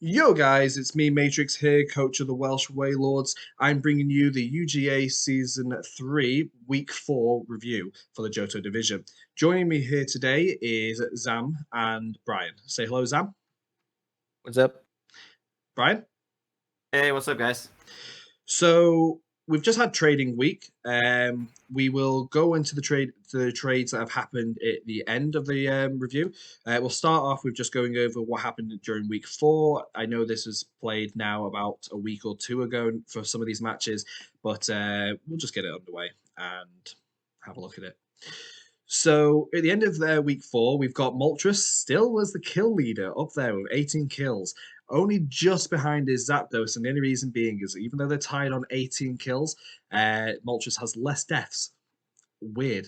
Yo guys, it's me Matrix here, coach of the Welsh Waylords. I'm bringing you the UGA Season 3 Week 4 review for the Johto division. Joining me here today is Zam and Bryan. Say hello, Zam. What's up? Bryan? Hey, what's up, guys? So we've just had trading week. We will go into the trades that have happened at the end of the review. We'll start off with just going over what happened during week 4. I know this was played now about a week or two ago for some of these matches, but we'll just get it underway and have a look at it. So at the end of week 4, we've got Moltres still as the kill leader up there with 18 kills. Only just behind is Zapdos, and the only reason being is even though they're tied on 18 kills, Moltres has less deaths. Weird.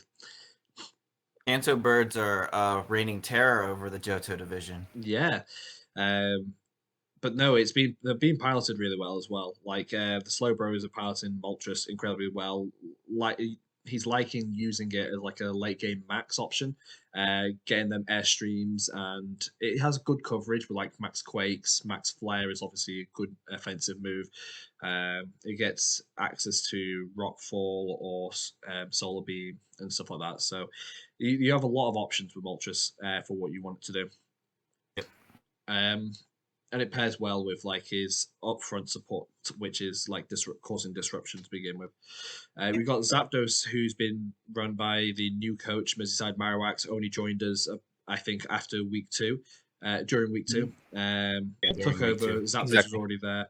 Kanto birds are reigning terror over the Johto division. Yeah. But no, they've been piloted really well as well. Like the Slow Bros are piloting Moltres incredibly well. Like he's liking using it as like a late game max option, getting them airstreams, and it has good coverage with like max quakes. Max flare is obviously a good offensive move. It gets access to rockfall or solar beam and stuff like that. So you have a lot of options with Moltres for what you want it to do. Yep. And it pairs well with like his upfront support, which is like causing disruption to begin with. We've got Zapdos, who's been run by the new coach, Midland Marowaks, only joined us, I think, after week 2. During week 2, took over. Zapdos was already there,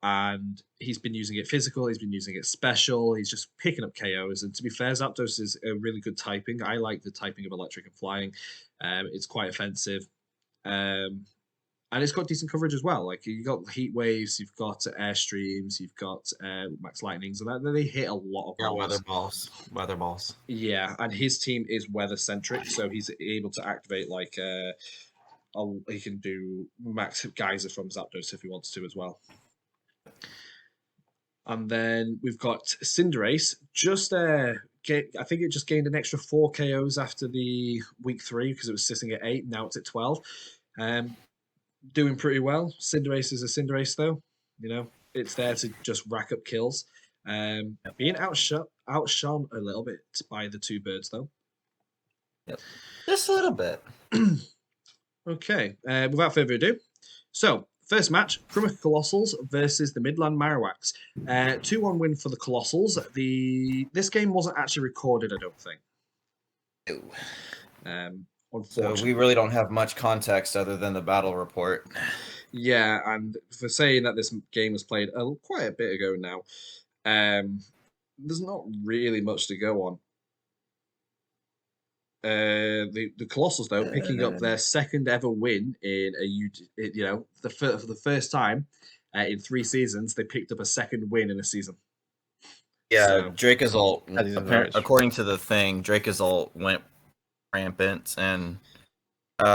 and he's been using it physical. He's been using it special. He's just picking up KOs. And to be fair, Zapdos is a really good typing. I like the typing of electric and flying. It's quite offensive. And it's got decent coverage as well. Like you've got heat waves, you've got airstreams, you've got max lightnings, and they hit a lot of balls. Weather balls. Yeah, and his team is weather centric, so he's able to activate like he can do max geyser from Zapdos if he wants to as well. And then we've got Cinderace, just I think it just gained an extra 4 KOs after the week 3 because it was sitting at 8. Now it's at 12. Doing pretty well. Cinderace is a Cinderace, though. You know, it's there to just rack up kills. Being outshone a little bit by the two birds, though. Yep. Just a little bit. Okay, without further ado. So, first match, Crymych Colossals versus the Midland Marowaks. 2-1 win for the Colossals. This game wasn't actually recorded, I don't think. No. So we really don't have much context other than the battle report. Yeah, and for saying that this game was played quite a bit ago now, there's not really much to go on. The Colossals though picking up their second ever win in for the first time in 3 seasons they picked up a second win in a season. Yeah, so, Dracozolt. According to the thing, Dracozolt went rampant, and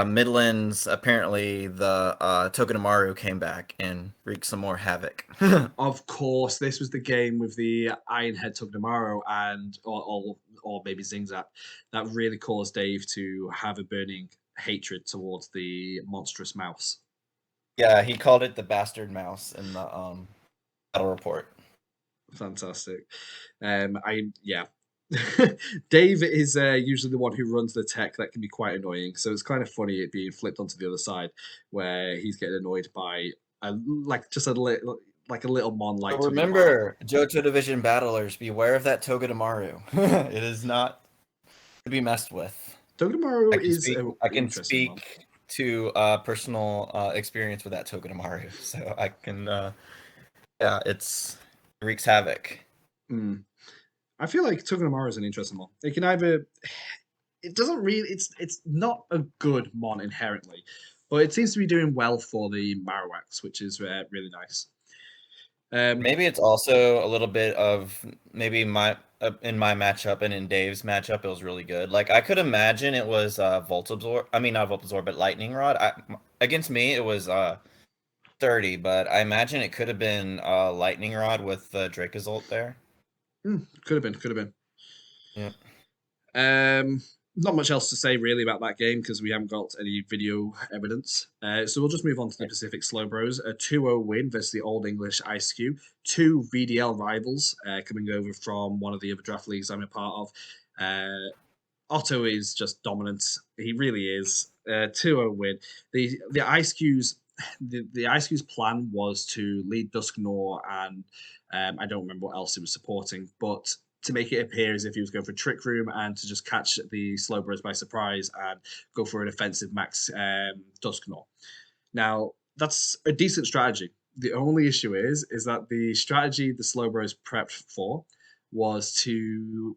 Midlands, apparently the Togedemaru came back and wreaked some more havoc. Of course, this was the game with the Ironhead Togedemaru and or maybe Zingzap that really caused Dave to have a burning hatred towards the monstrous mouse. Yeah, he called it the bastard mouse in the battle report. Fantastic. Dave is usually the one who runs the tech. That can be quite annoying. So it's kind of funny it being flipped onto the other side, where he's getting annoyed by a little mon. Like remember, Johto Division battlers, beware of that Togedemaru. It is not to be messed with. Togedemaru I can speak to personal experience with that Togedemaru, so I can. It wreaks havoc. I feel like Togedemaru is an interesting mon. It can either, it doesn't really, it's not a good mon inherently, but it seems to be doing well for the Marowaks, which is really nice. Maybe it's also a little bit of maybe in my matchup and in Dave's matchup, it was really good. Like I could imagine it was Volt Absorb. I mean not Volt Absorb, but Lightning Rod. Against me, it was 30, but I imagine it could have been Lightning Rod with Dracozolt there. Could have been. Yeah. not much else to say really about that game because we haven't got any video evidence. So we'll just move on to the Pacific Slowbros. A 2-0 win versus the Old English Eiscues. Two VDL rivals coming over from one of the other draft leagues I'm a part of. Otto is just dominant. He really is. 2-0 win. The Eiscues, the Eiscues plan was to lead Dusknoir and I don't remember what else he was supporting, but to make it appear as if he was going for Trick Room and to just catch the Slowbros by surprise and go for an offensive max Dusknoir. Now, that's a decent strategy. The only issue is that the strategy the Slowbros prepped for was to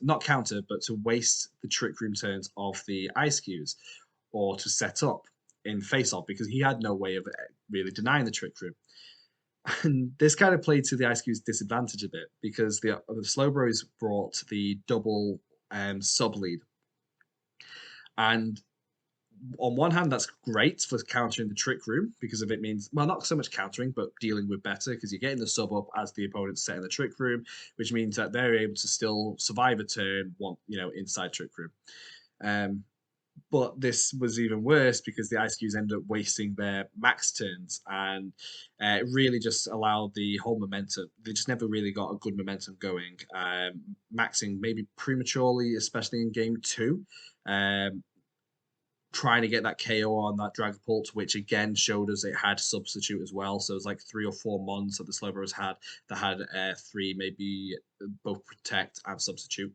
not counter, but to waste the Trick Room turns of the Eiscues or to set up in face-off because he had no way of really denying the Trick Room. And this kind of played to the Eiscues' disadvantage a bit because the Slowbros brought the double sub lead. And on one hand, that's great for countering the Trick Room because if it means, well, not so much countering, but dealing with better because you're getting the sub up as the opponent's setting the Trick Room, which means that they're able to still survive a turn, inside Trick Room. But this was even worse because the Eiscues ended up wasting their max turns and it really just allowed the whole momentum. They just never really got a good momentum going. Maxing maybe prematurely, especially in game 2. Trying to get that KO on that Dragapult, which again showed us it had substitute as well. So it was like 3 or 4 mons that the Slowbros had that had 3, maybe both protect and substitute.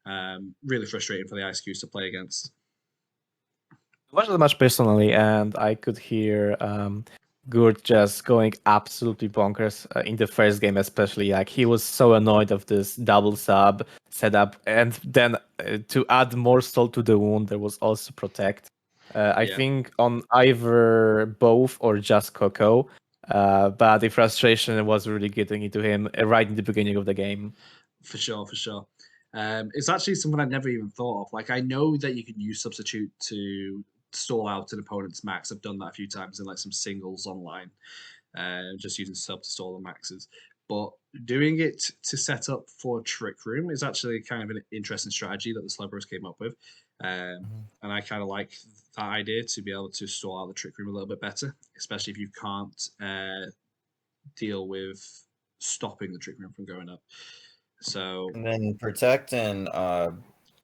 Really frustrating for the Eiscues to play against. I watched the match personally, and I could hear Gurt just going absolutely bonkers in the first game, especially. Like he was so annoyed of this double sub setup, and then to add more salt to the wound, there was also protect. I think on either both or just Coco, but the frustration was really getting into him right in the beginning of the game. For sure. It's actually something I'd never even thought of. Like I know that you can use substitute to stall out an opponent's max. I've done that a few times in like some singles online, just using sub to stall the maxes. But doing it to set up for Trick Room is actually kind of an interesting strategy that the Slowbros came up with. And I kind of like that idea to be able to stall out the Trick Room a little bit better, especially if you can't deal with stopping the Trick Room from going up. So and then protect and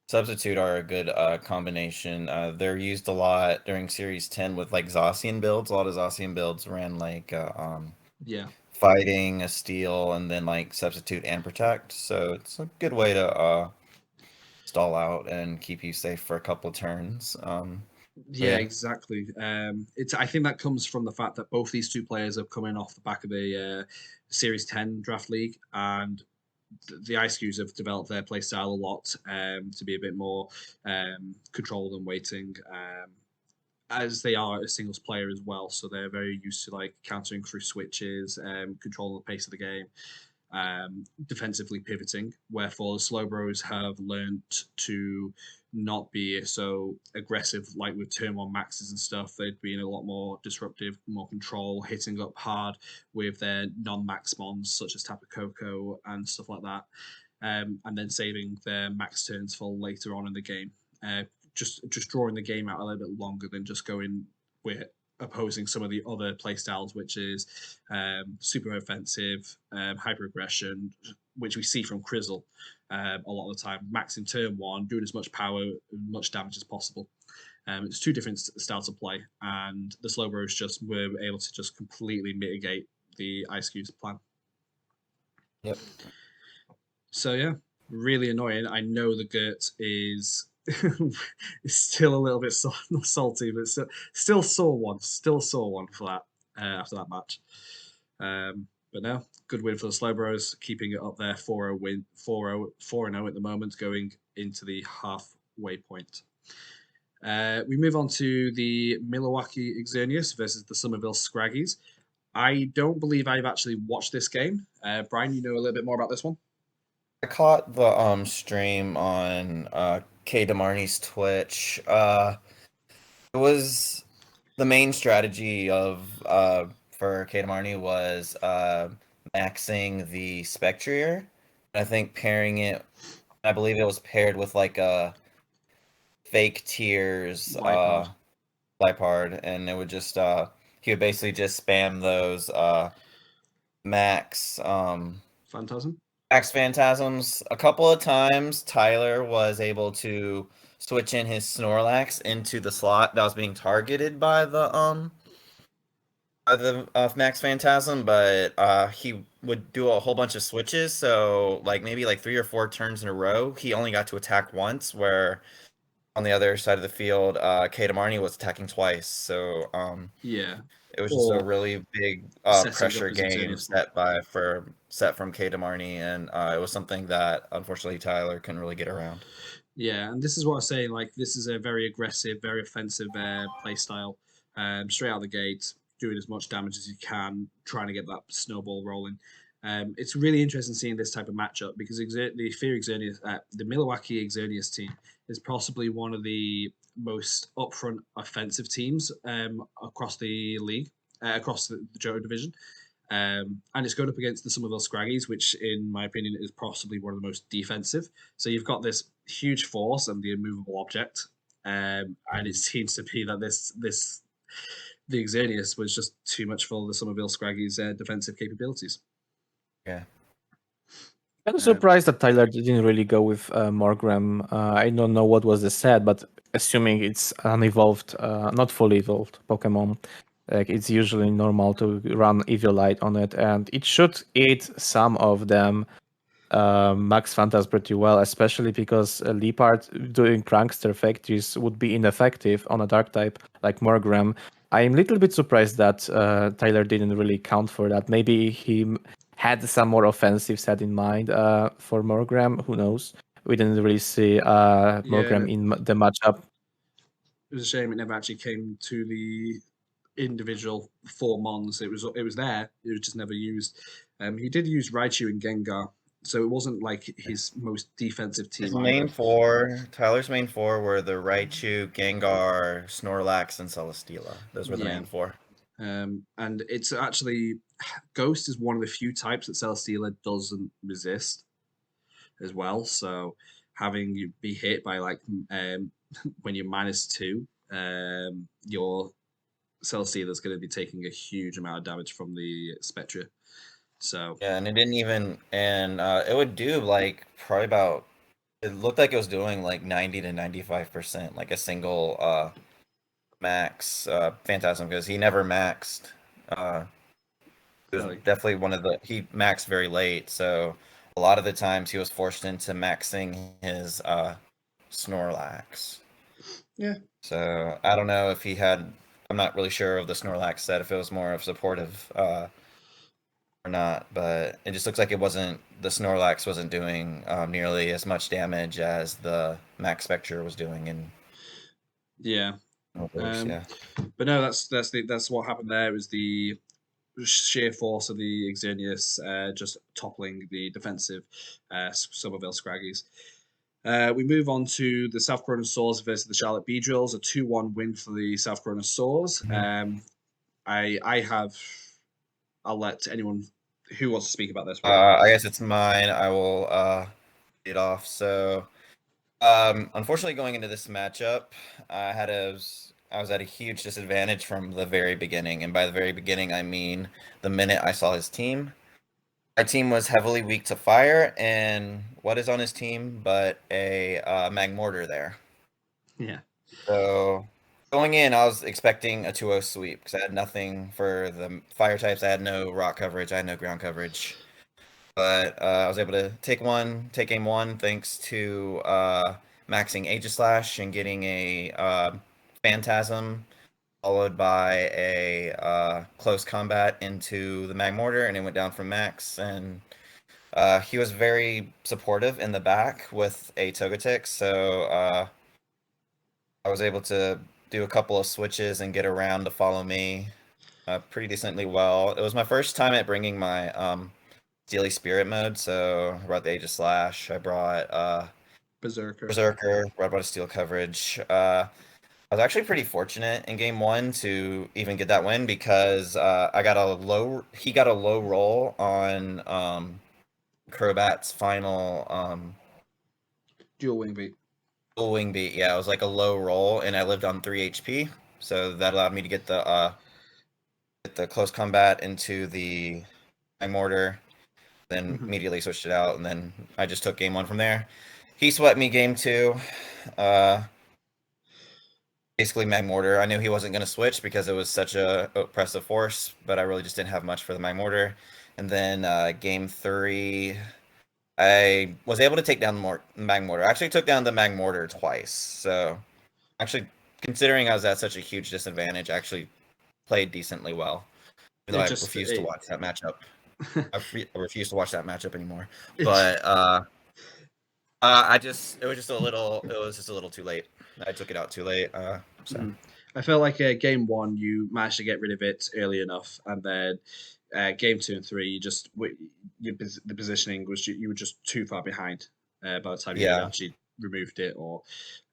substitute are a good combination. They're used a lot during Series 10 with like Zacian builds. A lot of Zacian builds ran like fighting, a steal, and then like substitute and protect. So it's a good way to stall out and keep you safe for a couple of turns. Yeah, exactly. I think that comes from the fact that both these two players are coming off the back of the Series 10 draft league, and the Eiscues have developed their playstyle a lot to be a bit more controlled and waiting, as they are a singles player as well. So they're very used to like countering through switches, controlling the pace of the game, defensively pivoting. Wherefore the Slowbros have learned to not be so aggressive like with turn 1 maxes and stuff. They'd been a lot more disruptive, more control, hitting up hard with their non-max mons such as Tapu Koko and stuff like that, and then saving their max turns for later on in the game. Just drawing the game out a little bit longer than just going with opposing some of the other playstyles, which is super offensive, hyper aggression, which we see from Crizzle a lot of the time, maxing turn 1, doing as much power, much damage as possible. It's two different styles of play, and the Slowbros just were able to just completely mitigate the Eiscues plan. Yep. So yeah, really annoying. I know the Gurt is still a little bit salty, but still sore one for that after that match. But no, good win for the Slowbros, keeping it up there 4-0 win, 4-0 at the moment, going into the halfway point. We move on to the Milwaukee Xerneas versus the Somerville Scraggies. I don't believe I've actually watched this game. Brian, you know a little bit more about this one? I caught the stream on K Demarney's Twitch. It was the main strategy of for K Demarney was maxing the Spectrier. I think pairing it, I believe it was paired with like a fake tears Lipard, and it would just he would basically just spam those max Phantasm. Max Phantasms. A couple of times Tyler was able to switch in his Snorlax into the slot that was being targeted by the Max Phantasm, but he would do a whole bunch of switches, so like maybe like 3 or 4 turns in a row, he only got to attack once, where on the other side of the field, Katamari was attacking twice, so Yeah. it was just a really big pressure game set from Katamari, and it was something that unfortunately Tyler couldn't really get around. Yeah, and this is what I'm saying. Like, this is a very aggressive, very offensive play style. Straight out of the gate, doing as much damage as you can, trying to get that snowball rolling. It's really interesting seeing this type of matchup because the Fear Xerneas, the Milwaukee Xerneas team is possibly one of the most upfront offensive teams across the league, across the Johto division. And it's going up against the Somerville Scraggies, which, in my opinion, is possibly one of the most defensive. So you've got this huge force and the immovable object, and it seems to be that the Xerneas was just too much for the Somerville Scraggies' defensive capabilities. Yeah. I'm surprised that Tyler didn't really go with Morgrem. I don't know what was the set, but assuming it's an evolved, not fully evolved Pokemon, like it's usually normal to run Eviolite on it, and it should eat some of them Max Phantas pretty well, especially because Leopard doing Prankster Factories would be ineffective on a Dark type like Morgrem. I'm a little bit surprised that Tyler didn't really count for that. Maybe he had some more offensive set in mind for Morgrem. Who knows? We didn't really see Morgrem in the matchup. It was a shame it never actually came to the individual 4 mons. It was there. It was just never used. He did use Raichu and Gengar, so it wasn't like his most defensive team. Tyler's main four were the Raichu, Gengar, Snorlax, and Celesteela. Those were the main four. And it's actually Ghost is one of the few types that Celesteela doesn't resist as well. So having you be hit by like when you're -2, your Celesteela is going to be taking a huge amount of damage from the Spectra. So yeah, and it didn't even, and it would do like probably about. It looked like it was doing like 90 to 95%, like a single max Phantasm, because he never maxed. It was definitely one of the he maxed very late, so a lot of the times he was forced into maxing his Snorlax. Yeah. So I don't know if he had. I'm not really sure of the Snorlax set, if it was more of supportive or not, but it just looks like it wasn't. The Snorlax wasn't doing nearly as much damage as the Max Spectre was doing. And yeah. Yeah. But no, that's what happened there. It was the sheer force of the Xerneas just toppling the defensive Somerville Scraggies. We move on to the South Corona Swords versus the Charlotte Beedrills, a 2-1 win for the South Corona Swords. I'll let anyone who wants to speak about this. I guess it's mine. I will lead off. So, unfortunately, going into this matchup, I was at a huge disadvantage from the very beginning, and by the very beginning, I mean the minute I saw his team. Our team was heavily weak to fire, and what is on his team but a Magmortar there. Yeah. So going in, I was expecting a 2-0 sweep because I had nothing for the fire types. I had no rock coverage. I had no ground coverage. But I was able to take game one, thanks to maxing Aegislash and getting a Phantasm, followed by a close combat into the Magmortar, and it went down from max. And he was very supportive in the back with a Togetic, so I was able to do a couple of switches and get around to follow me pretty decently well. It was my first time at bringing my Steely Spirit mode, so I brought the Aegislash, I brought Berserker, I brought a Steel coverage. I was actually pretty fortunate in game one to even get that win because he got a low roll on Crobat's final dual wing beat. wing beat. Yeah, it was like a low roll, and I lived on 3 HP, so that allowed me to get the close combat into the mortar. Then immediately switched it out, and then I just took game 1 from there. He swept me game 2. Basically Mag Mortar. I knew he wasn't going to switch because it was such a oppressive force, but I really just didn't have much for the Mag Mortar. And then game 3, I was able to take down the Mag Mortar. I actually took down the Mag Mortar twice. So actually, considering I was at such a huge disadvantage, I actually played decently well. Even though I refused to watch that matchup. I refuse to watch that matchup anymore. But it was just a little too late. I took it out too late. So I felt like game 1 you managed to get rid of it early enough, and then game 2 and 3 the positioning was you were just too far behind by the time you actually removed it. Or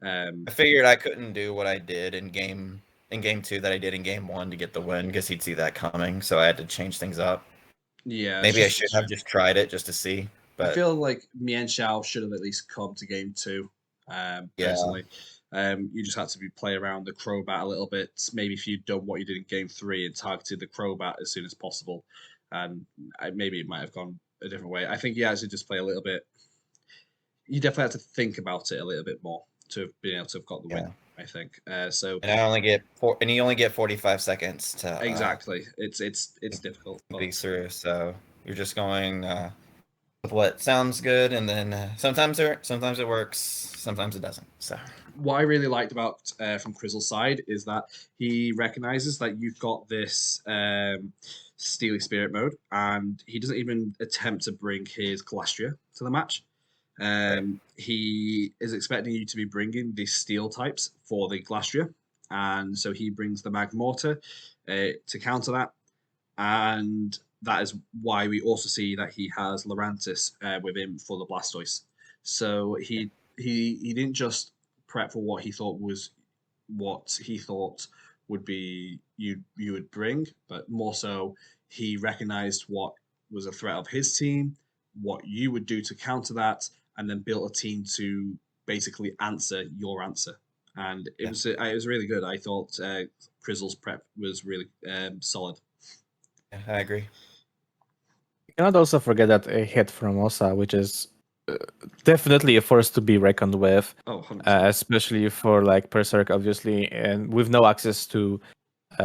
I figured I couldn't do what I did in game 2 that I did in game 1 to get the win because he'd see that coming. So I had to change things up. Yeah, maybe I should have just tried it just to see. But I feel like Mian Xiao should have at least come to game 2. Personally, you just had to play around the Crobat a little bit. Maybe if you'd done what you did in game 3 and targeted the Crobat as soon as possible, and maybe it might have gone a different way. I think you actually just play a little bit. You definitely have to think about it a little bit more to have been able to have got the win. I think so. And you only get 45 seconds to exactly. It's difficult. Be through. So you're just going with what sounds good, and then sometimes it works, sometimes it doesn't. So what I really liked about from Crizzle's side is that he recognizes that you've got this Steely Spirit mode, and he doesn't even attempt to bring his Calastria to the match. He is expecting you to be bringing the steel types for the Galastria, and so he brings the Magmortar to counter that, and that is why we also see that he has Lurantis with him for the Blastoise. So he didn't just prep for what he thought would be you would bring, but more so he recognized what was a threat of his team, what you would do to counter that, and then built a team to basically answer your answer. And it was really good. I thought Crizzle's prep was really solid. Yeah, I agree. You cannot also forget that a hit from Osa, which is definitely a force to be reckoned with. Especially for like Berserk, obviously, and with no access to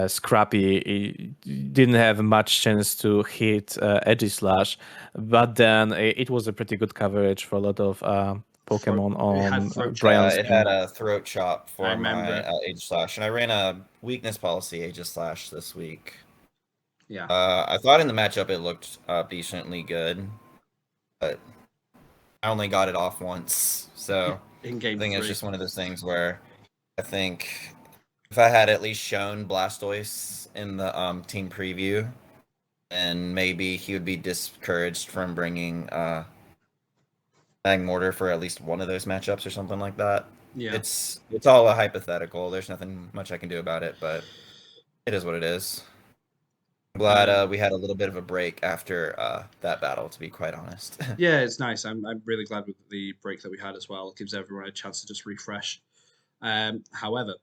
Scrappy, he didn't have much chance to hit Edgy Slash, but then it was a pretty good coverage for a lot of Pokemon on Bryan's it had a Throat Chop for my Edge Slash, and I ran a weakness policy Edge Slash this week. Yeah. I thought in the matchup it looked decently good, but I only got it off once, so in game I think it's just one of those things where I think if I had at least shown Blastoise in the team preview, then maybe he would be discouraged from bringing Magmortar for at least one of those matchups or something like that. Yeah, it's all a hypothetical. There's nothing much I can do about it, but it is what it is. I'm glad we had a little bit of a break after that battle, to be quite honest. Yeah, it's nice. I'm really glad with the break that we had as well. It gives everyone a chance to just refresh. However,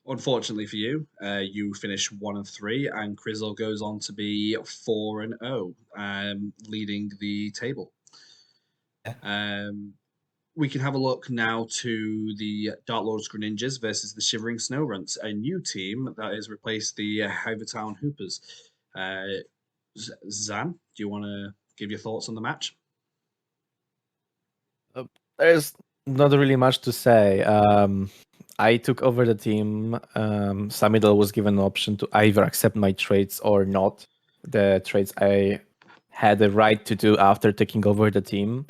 unfortunately for you, you finish 1-3, and Crizzle goes on to be 4-0, leading the table. We can have a look now to the Dark Lords Greninjas versus the Shivering Snow Runts, a new team that has replaced the Havertown Hoopers. Zan, do you want to give your thoughts on the match? There's not really much to say. I took over the team. Samidal was given an option to either accept my trades or not. The trades I had the right to do after taking over the team.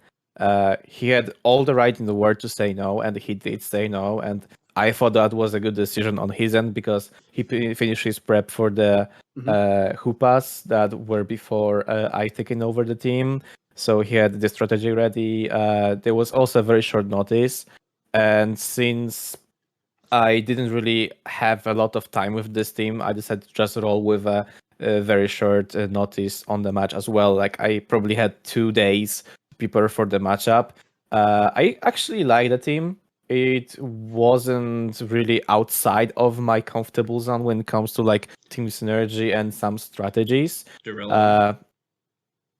He had all the right in the world to say no, and he did say no. And I thought that was a good decision on his end because he finished his prep for the Hoopas that were before I taken over the team. So he had the strategy ready. There was also a very short notice. And since I didn't really have a lot of time with this team, I decided to just roll with a very short notice on the match as well. Like I probably had 2 days to prepare for the matchup. I actually like the team. it wasn't really outside of my comfortable zone when it comes to like team synergy and some strategies.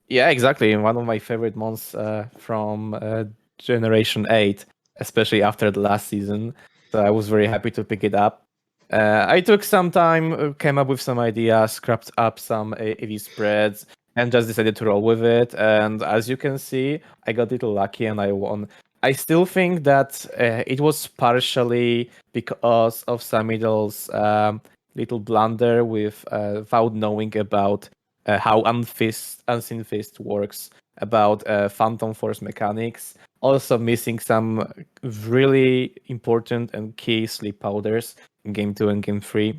Yeah, exactly. One of my favorite mons from Generation 8, especially after the last season. So I was very happy to pick it up. I took some time, came up with some ideas, scrapped up some AV spreads, and just decided to roll with it. And as you can see, I got a little lucky and I won. I still think that it was partially because of Samidal's little blunder without knowing about how Unseen Fist works, about Phantom Force mechanics, also missing some really important and key sleep powders in Game 2 and Game 3.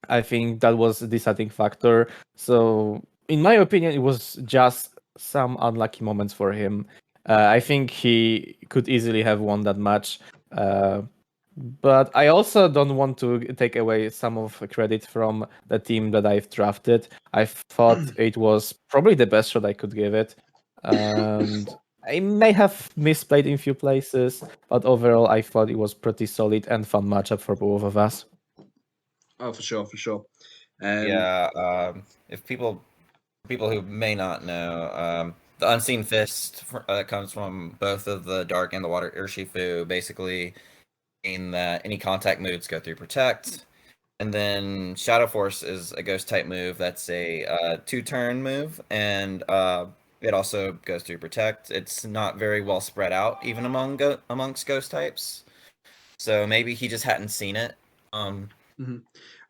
I think that was a deciding factor. So, in my opinion, it was just some unlucky moments for him. I think he could easily have won that match. But I also don't want to take away some of the credit from the team that I've drafted. I thought it was probably the best shot I could give it. And I may have misplayed in a few places, but overall I thought it was pretty solid and fun matchup for both of us. Oh, for sure, for sure. If people who may not know, the Unseen Fist that comes from both of the Dark and the Water Urshifu basically mean that any contact moves go through Protect. And then Shadow Force is a Ghost type move that's a 2-turn move, and it also goes through Protect. It's not very well spread out, even amongst Ghost types. So maybe he just hadn't seen it. I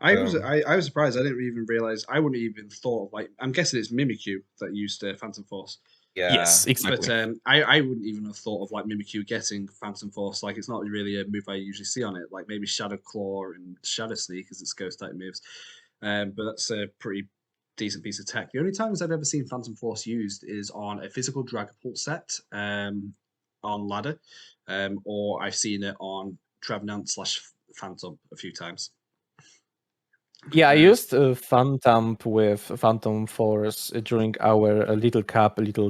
was surprised. I didn't even realize. I wouldn't even thought of like. I'm guessing it's Mimikyu that used Phantom Force. Yeah. Yes, exactly. But I wouldn't even have thought of like Mimikyu getting Phantom Force. Like it's not really a move I usually see on it. Like maybe Shadow Claw and Shadow Sneak as its Ghost type moves. But that's a pretty decent piece of tech. The only times I've ever seen Phantom Force used is on a physical Dragapult set on ladder, or I've seen it on Trevenant / Phantom a few times. Yeah, I used Phantom with Phantom Force during our little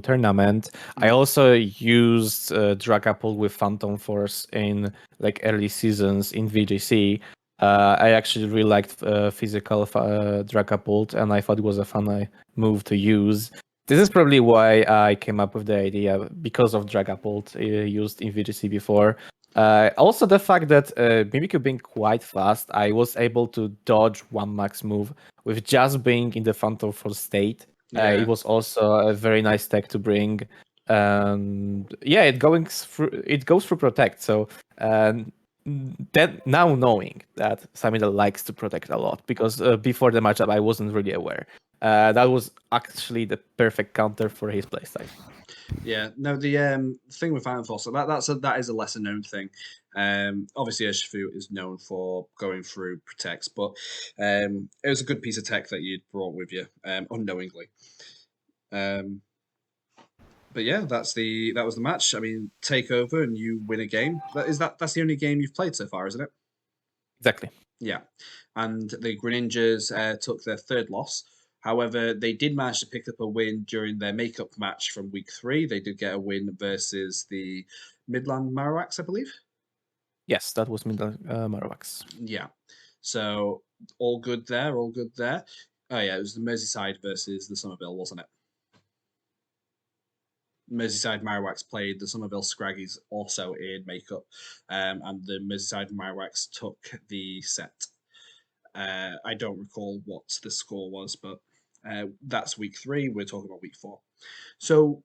tournament. I also used Dragapult with Phantom Force in like early seasons in VGC. I actually really liked physical Dragapult, and I thought it was a fun move to use. This is probably why I came up with the idea because of Dragapult used in VGC before. Also, the fact that Mimikyu being quite fast, I was able to dodge one max move with just being in the Phantom Force state. It was also a very nice tech to bring. And yeah, it goes through Protect. So that now knowing that Samida likes to protect a lot, because before the matchup I wasn't really aware. That was actually the perfect counter for his playstyle. Yeah, no, the thing with Phantom Force, that is a lesser known thing. Obviously, Urshifu is known for going through protects, but it was a good piece of tech that you'd brought with you unknowingly. But yeah, that was the match. I mean, take over and you win a game. That's the only game you've played so far, isn't it? Exactly. Yeah, and the Greninjas took their third loss. However, they did manage to pick up a win during their makeup match from week 3. They did get a win versus the Midland Marowaks, I believe. Yes, that was Midland Marowaks. Yeah, so all good there, all good there. Oh yeah, it was the Merseyside versus the Somerville, wasn't it? Merseyside Marowaks played the Somerville Scraggies also in makeup, and the Merseyside Marowaks took the set. I don't recall what the score was, but that's week 3. We're talking about week 4. So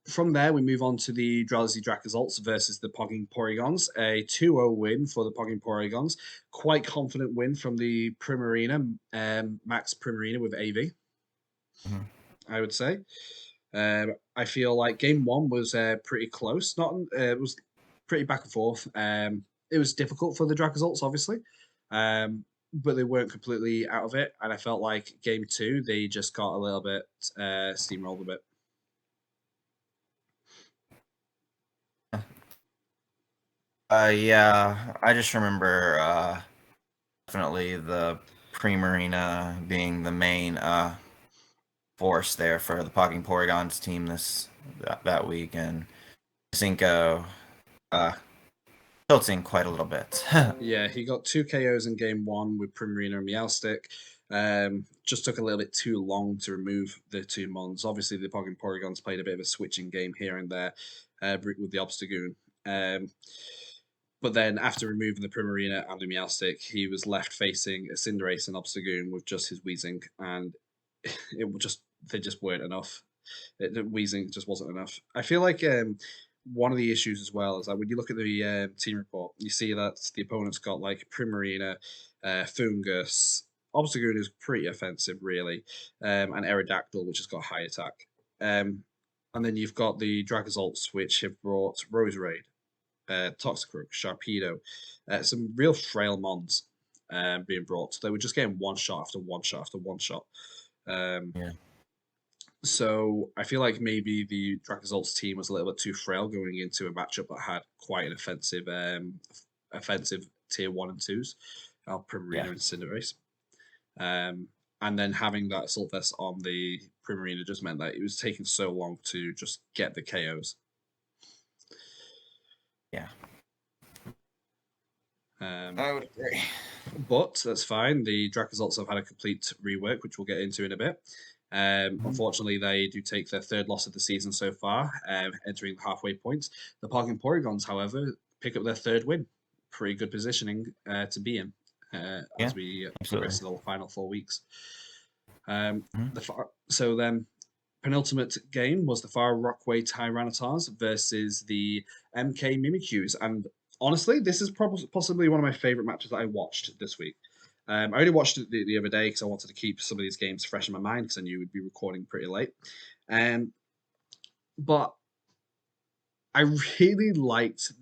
from there, we move on to the Drowsy Dracosalts versus the Pogging Porygons. A 2-0 win for the Pogging Porygons. Quite confident win from the Primarina, Max Primarina with AV, I would say. I feel like game 1 was pretty close. It was pretty back and forth. It was difficult for the Dracosalts, obviously. But they weren't completely out of it. And I felt like game 2, they just got a little bit steamrolled a bit. Yeah, I just remember definitely the Primarina being the main force there for the Pogging Porygons team that week, and Masenko tilting quite a little bit. Yeah, he got 2 KOs in game 1 with Primarina and Meowstic. Just took a little bit too long to remove the 2 Mons. Obviously, the Porygons played a bit of a switching game here and there with the Obstagoon. But then after removing the Primarina and the Meowstic, he was left facing a Cinderace and Obstagoon with just his Weezing, and they just weren't enough. The Weezing just wasn't enough. I feel like one of the issues as well is that when you look at the team report, you see that the opponent's got like Primarina, Fungus, Obstagoon is pretty offensive, really, and Aerodactyl, which has got high attack. And then you've got the Dragosalts, which have brought Roserade, Toxicroak, Sharpedo, some real frail mons being brought. They were just getting one shot after one shot after one shot. Yeah. So I feel like maybe the Dragosalts team was a little bit too frail going into a matchup that had quite an offensive tier 1 and 2s, Primarina and Cinderace. And then having that Assault Vest on the Primarina just meant that it was taking so long to just get the KOs. Yeah. I would agree. But that's fine. The Dragosalts have had a complete rework, which we'll get into in a bit. Unfortunately, they do take their 3rd loss of the season so far, entering the halfway point. The Porygons, however, pick up their 3rd win. Pretty good positioning to be in as we progress to the final 4 weeks. So then, penultimate game was the Far Rockway Tyrannotars versus the MK Mimikyus. And honestly, this is possibly one of my favorite matches that I watched this week. I only watched it the other day because I wanted to keep some of these games fresh in my mind because I knew we'd be recording pretty late. But I really liked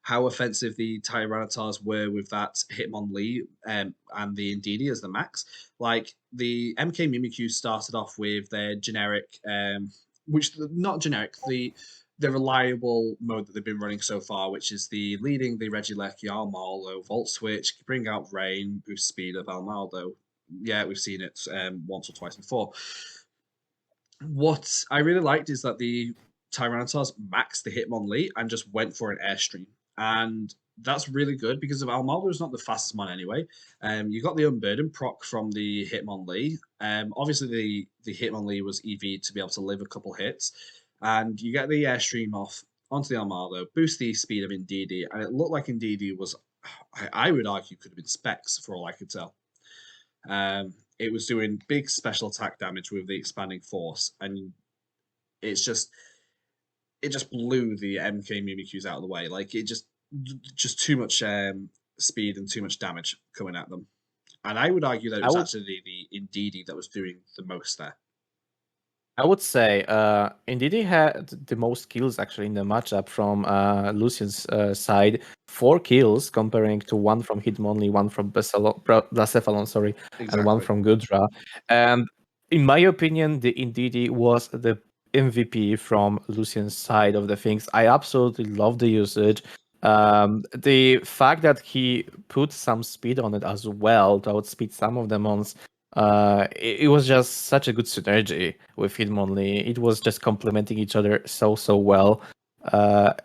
how offensive the Tyrannotars were with that Hitmonlee and the Indeedee as the max. Like, the MK Mimikyu started off with their generic, not generic, the reliable mode that they've been running so far, which is the leading the Regieleki, Almaldo, Volt Switch, bring out Rain, boost speed of Almaldo. Yeah, we've seen it once or twice before. What I really liked is that the Tyrannotars maxed the Hitmonlee and just went for an Airstream. And that's really good because of Almaldo is not the fastest mon anyway. You got the Unburden proc from the Hitmonlee. Obviously, the Hitmonlee was EV to be able to live a couple hits. And you get the Airstream off onto the Almaldo, boost the speed of Indeedee, and it looked like Indeedee was, I would argue, could have been Specs for all I could tell. It was doing big special attack damage with the expanding force, and it just blew the MK Mimikyus out of the way. Like, it just too much speed and too much damage coming at them. And I would argue that it was actually the Indeedee that was doing the most there. I would say Indeedee had the most kills actually in the matchup from Lucian's side. 4 kills comparing to 1 from Hitmonlee, 1 from Blacephalon, sorry, and 1 from Gudra. And in my opinion, the Indeedee was the MVP from Lucian's side of the things. I absolutely love the usage. The fact that he put some speed on it as well to outspeed some of the mons, it was just such a good synergy with Hitmonlee. It was just complementing each other so well.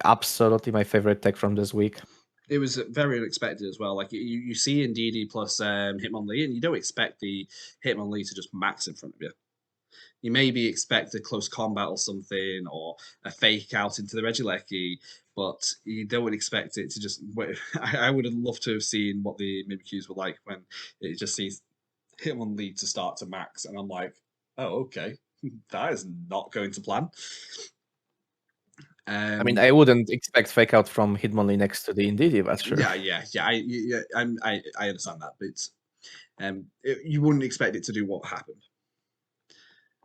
Absolutely my favorite tech from this week. It was very unexpected as well. Like, you see Indeedee plus Hitmonlee, and you don't expect the Hitmonlee to just max in front of you. You maybe expect a close combat or something, or a fake out into the Regieleki, but you don't expect it to just. I would have loved to have seen what the Mimikyus were like when it just sees Hitmonlee to start to max, and I'm like, oh, okay, that is not going to plan. I mean, I wouldn't expect fake out from Hitmonlee next to the Indeedee, that's sure. Yeah. I understand that, but you wouldn't expect it to do what happened.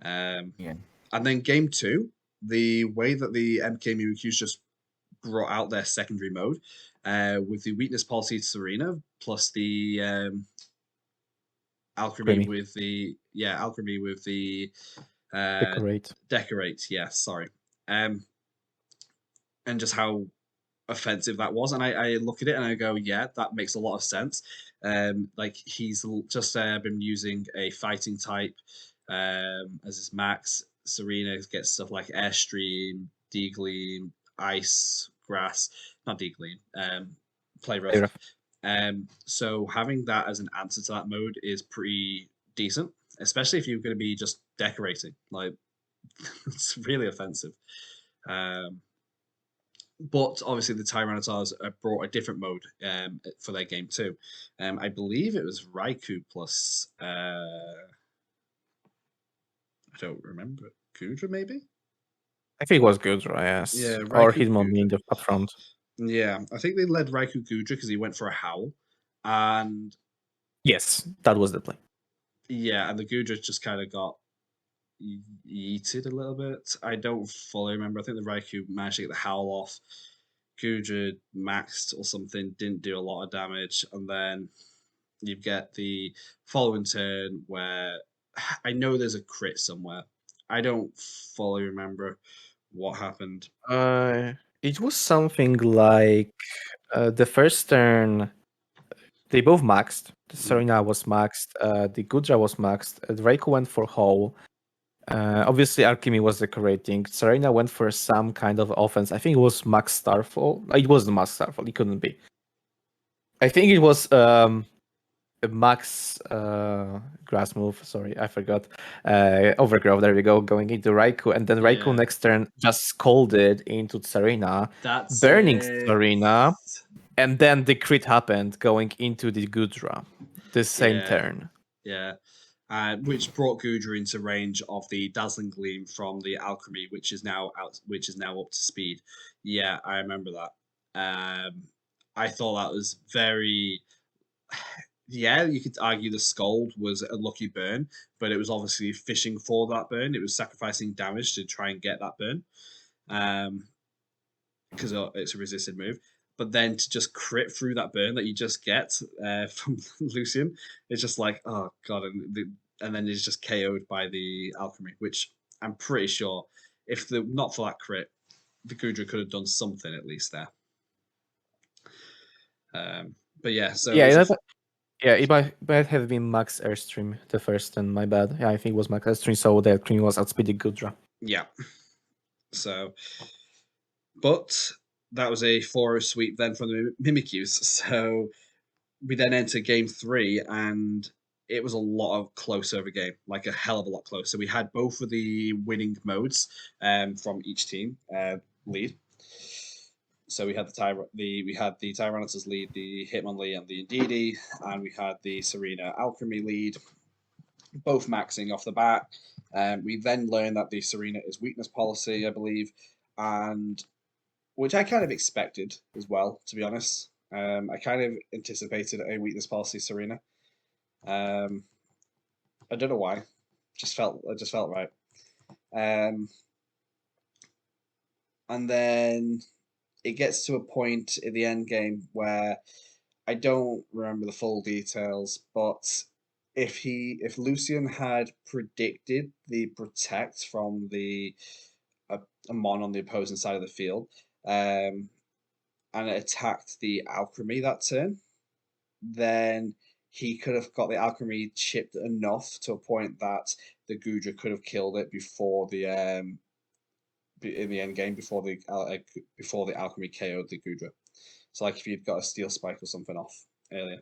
And then game 2, the way that the MK Mimikyus just brought out their secondary mode with the weakness policy to Serena plus the Alchemy with the Decorate. Yeah, sorry. And just how offensive that was, and I look at it and I go, yeah, that makes a lot of sense. Like, he's just been using a fighting type as his max. Serena gets stuff like Airstream, Degleam, Ice, grass, not Declean, play rough. Play rough. So having that as an answer to that mode is pretty decent, especially if you're going to be just decorating. Like, it's really offensive. But obviously the Tyranitar's brought a different mode for their game too. I believe it was Raikou plus I don't remember. Gudra, maybe? I think it was Gudra, yes. Yeah, Or Raikou Hitmonlee in Gudra. the up front. Yeah, I think they led Raikou Gudra because he went for a Howell. And Yes, that was the play. yeah, and the Gudra just kind of got yeeted a little bit. I don't fully remember. I think the Raikou managed to get the Howl off. Gudra maxed or something, didn't do a lot of damage. And then you get the following turn where I know there's a crit somewhere. I don't fully remember what happened. It was something like the first turn, they both maxed. The Serena was maxed, the Gudra was maxed, Raikou went for Hole. Obviously, Alchemy was decorating. Serena went for some kind of offense. I think it was Max Starfall. It wasn't Max Starfall. It couldn't be. I think it was a Max grass move. Sorry, I forgot. Overgrowth. There we go. Going into Raikou, and then Raikou next turn just scolded into Serena, burning Serena, and then the crit happened going into the Gudra the same turn. Yeah. Which brought Gudra into range of the Dazzling Gleam from the Alchemy, which is now up to speed. Yeah, I remember that. I thought that was very. Yeah, you could argue the Scold was a lucky burn, but it was obviously fishing for that burn. It was sacrificing damage to try and get that burn, because it's a resisted move. But then to just crit through that burn that you just get from Lucian, it's just like, oh god, and then it's just KO'd by the Alchemy, which I'm pretty sure, if not for that crit, the Gudra could have done something at least there. But yeah, so it might have been Max Airstream the first turn. My bad. Yeah, I think it was Max Airstream, so the Alchemy was outspeeding Gudra. Yeah. So, but that was a 4-0 sweep then from the Mimikyus. So we then enter game 3, and it was a lot of close over game, like a hell of a lot closer. So we had both of the winning modes from each team lead. So we had the Tyranitar's lead, the Hitmonlee and the Indeedee, and we had the Serena Alchemy lead, both maxing off the bat. We then learned that the Serena is weakness policy, I believe, and which I kind of expected as well, to be honest. I kind of anticipated a weakness policy Serena. I don't know why. It just felt right. And then it gets to a point in the end game where I don't remember the full details, but if Lucian had predicted the protect from the Amon on the opposing side of the field, and it attacked the Alchemy that turn, then he could have got the Alchemy chipped enough to a point that the Gudra could have killed it before the in the end game, before the Alchemy KO'd the Gudra. So like if you'd got a Steel Spike or something off earlier.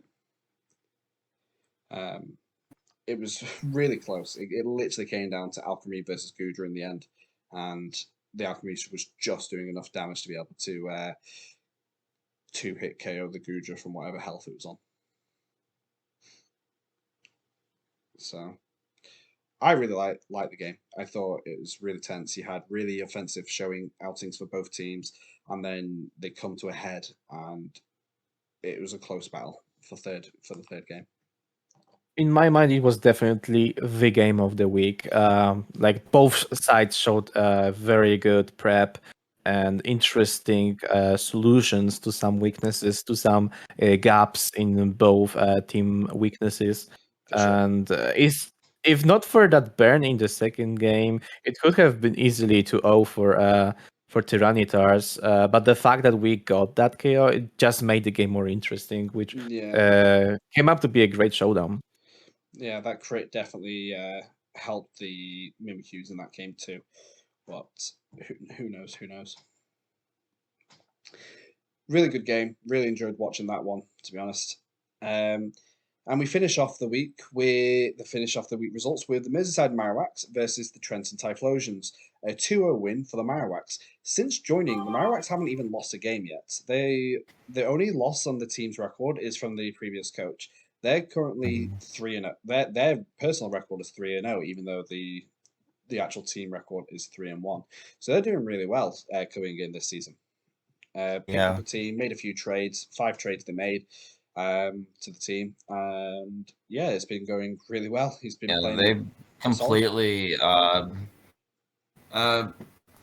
It was really close. It literally came down to Alchemy versus Gudra in the end, and the Alchemy was just doing enough damage to be able to hit KO the Gudra from whatever health it was on. So I really like the game. I thought it was really tense. You had really offensive showing outings for both teams, and then they come to a head, and it was a close battle for the third game. In my mind, it was definitely the game of the week. Like both sides showed very good prep and interesting solutions to some weaknesses, to some gaps in both team weaknesses. And if not for that burn in the second game, it could have been easily 2-0 for Tyranitar's. But the fact that we got that KO, it just made the game more interesting, which came up to be a great showdown. Yeah, that crit definitely helped the Mimikyus in that game too. But who knows? Who knows? Really good game. Really enjoyed watching that one, to be honest. And we finish off the week with results with the Merseyside Marowaks versus the Trenton Typhlosions. A 2-0 win for the Marowaks. Since joining, the Marowaks haven't even lost a game yet. The only loss on the team's record is from the previous coach. They're currently 3-0. Their personal record is 3-0, even though the actual team record is 3-1. So they're doing really well coming in this season. Picked up a team, made a few trades, 5 trades they made to the team, and yeah, it's been going really well. He's been playing. They've completely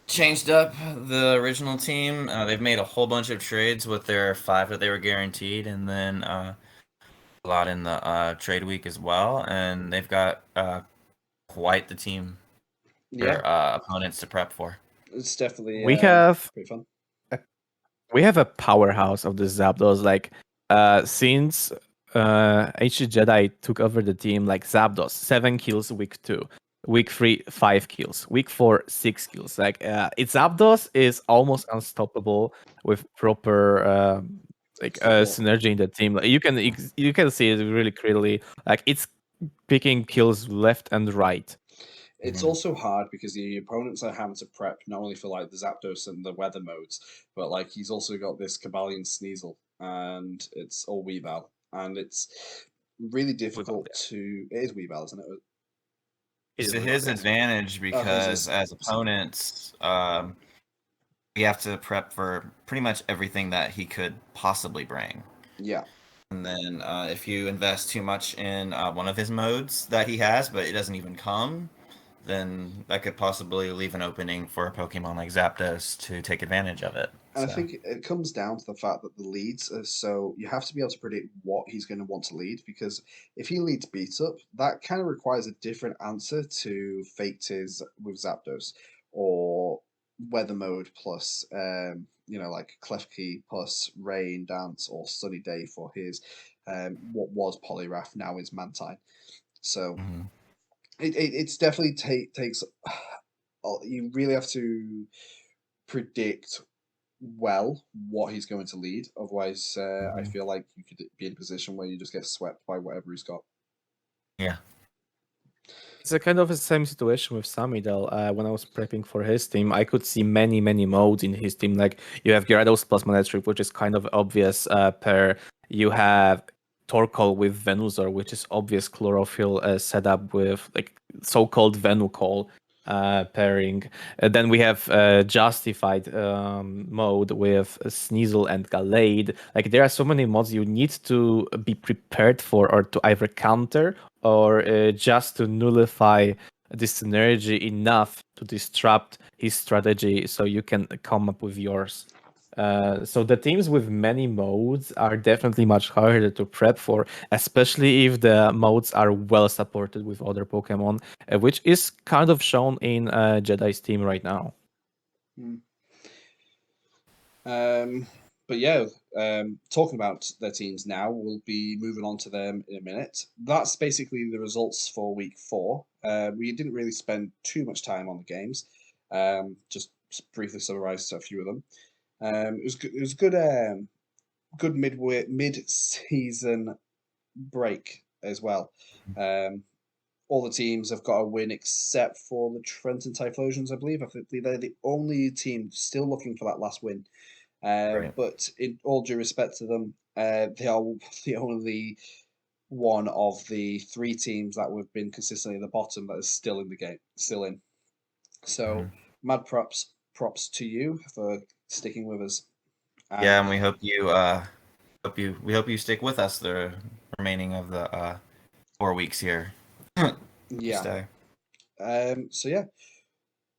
changed up the original team. They've made a whole bunch of trades with their 5 that they were guaranteed, and then a lot in the trade week as well. And they've got quite the team for opponents to prep for. It's definitely pretty fun. We have a powerhouse of the Zapdos. Like since HG Jedi took over the team, like Zapdos 7 kills week 2. Week 3, 5 kills. Week 4, 6 kills. Like it's Zapdos is almost unstoppable with proper synergy in the team. Like, you can see it really clearly. Like it's picking kills left and right. It's also hard because the opponents are having to prep not only for like the Zapdos and the weather modes, but like he's also got this Kabalion Sneasel and it's all Weavile, and it's really difficult to. It is Weavile, isn't it? It's to his advantage because as opponents, we have to prep for pretty much everything that he could possibly bring. Yeah. And then if you invest too much in one of his modes that he has, but it doesn't even come, then that could possibly leave an opening for a Pokemon like Zapdos to take advantage of it. And I think it comes down to the fact that the leads are so you have to be able to predict what he's going to want to lead, because if he leads Beat Up, that kind of requires a different answer to Fake Tears with Zapdos, or Weather Mode plus like Clef Key plus Rain Dance or Sunny Day for his what was Poliwrath, now is Mantine. So it's definitely takes you really have to predict well what he's going to lead. Otherwise, I feel like you could be in a position where you just get swept by whatever he's got. Yeah. It's a kind of the same situation with Samidel. When I was prepping for his team, I could see many modes in his team. Like you have Gyarados plus Manectric, which is kind of obvious pair. You have Torkoal with Venusaur, which is obvious chlorophyll setup with like so-called Venucall pairing. Then we have Justified mode with Sneasel and Gallade. Like there are so many mods you need to be prepared for, or to either counter or just to nullify this synergy enough to disrupt his strategy so you can come up with yours. So the teams with many modes are definitely much harder to prep for, especially if the modes are well supported with other Pokemon, which is kind of shown in Jedi's team right now. But yeah, talking about their teams now, we'll be moving on to them in a minute. That's basically the results for week 4. We didn't really spend too much time on the games. Just briefly summarise a few of them. It was good mid-season break as well. All the teams have got a win except for the Trenton Typhlosions, I believe. I think they're the only team still looking for that last win. But in all due respect to them, they are the only one of the 3 teams that have been consistently at the bottom that is still in the game, still in. So, mad props to you for sticking with us. And we hope you stick with us the remaining of the 4 weeks here. Yeah. So yeah,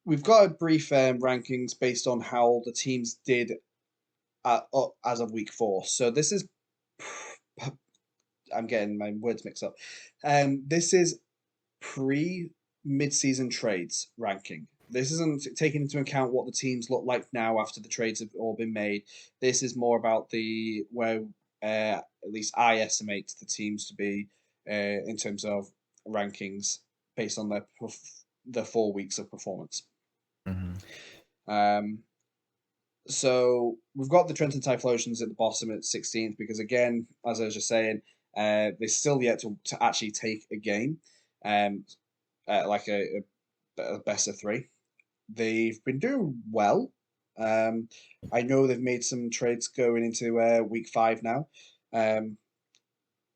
we've got a brief rankings based on how the teams did as of week 4. So this is, I'm getting my words mixed up. This is mid-season trades ranking. This isn't taking into account what the teams look like now after the trades have all been made. This is more about where at least I estimate the teams to be in terms of rankings based on their 4 weeks of performance. So we've got the Trenton Typhlosions at the bottom at 16th because, again, as I was just saying, they're still yet to actually take a game, like a best of 3. They've been doing well. I know they've made some trades going into week 5 now.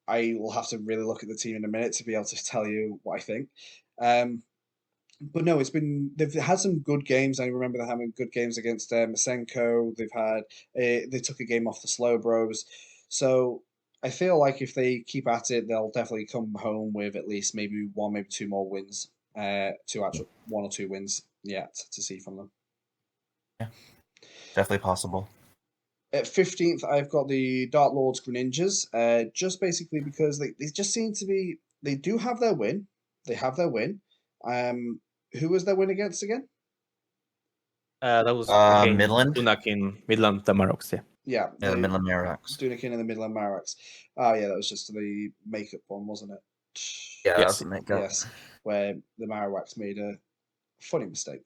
I will have to really look at the team in a minute to be able to tell you what I think. But no, they've had some good games. I remember them having good games against Masenko. They took a game off the Slow Bros. So I feel like if they keep at it, they'll definitely come home with at least maybe 1, maybe 2 more wins. 1 or 2 wins yet to see from them. Yeah, definitely possible. At 15th, I've got the Dark Lords Greninjas, just basically because they just seem to be. They do have their win. They have their win. Who was their win against again? That was Midland. Dunakin, Midland Marowaks. Yeah, the Midland Marowaks. Dunakin and the Midland Marowaks. Oh yeah, that was just the makeup one, wasn't it? Yeah, Yes. that was a makeup. Yes, where the Marowaks made a funny mistake.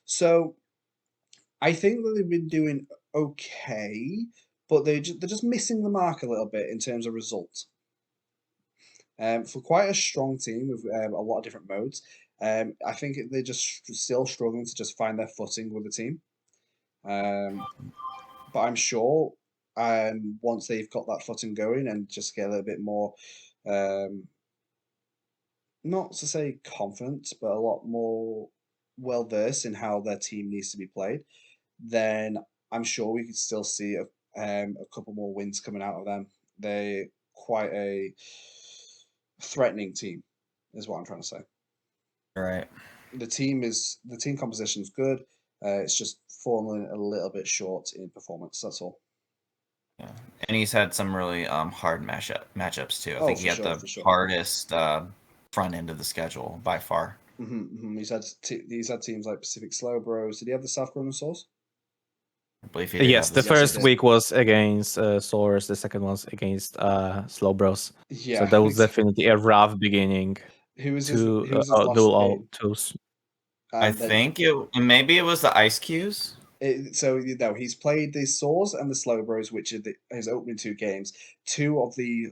So I think that they've been doing okay, but they're just missing the mark a little bit in terms of results. For quite a strong team with a lot of different modes, I think they're just still struggling to just find their footing with the team. But I'm sure once they've got that footing going and just get a little bit more, not to say confident, but a lot more well versed in how their team needs to be played, then I'm sure we could still see a couple more wins coming out of them. They're quite a threatening team, is what I'm trying to say. Right. The team composition is good. It's just falling a little bit short in performance. That's all. Yeah, and he's had some really hard matchups too. I think he had the hardest front end of the schedule by far. He's had teams like Pacific Slow Bros. Did he have the South Chronosaurs? I believe he did. Yes, the first week was against Soars, the second one's against Slow Bros. Yeah, so that was definitely a rough beginning. Who was his last game? I think maybe it was the Eiscues. So he's played the Soars and the Slow Bros, which are his opening 2 games, 2 of the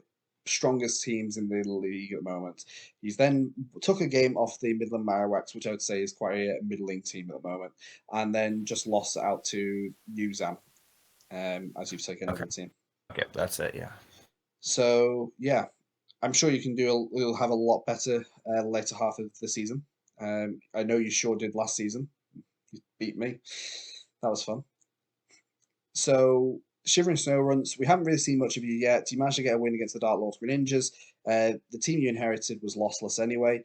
strongest teams in the league at the moment. He's then took a game off the Midland Marowaks, which I would say is quite a middling team at the moment, and then just lost out to UGA, as you've taken over the team. Okay, that's it. Yeah. So yeah, I'm sure you can you'll have a lot better later half of the season. I know you sure did last season. You beat me. That was fun. So, Shivering Snow Runts, we haven't really seen much of you yet. You managed to get a win against the Dark Lords Greninjas. The team you inherited was winless anyway.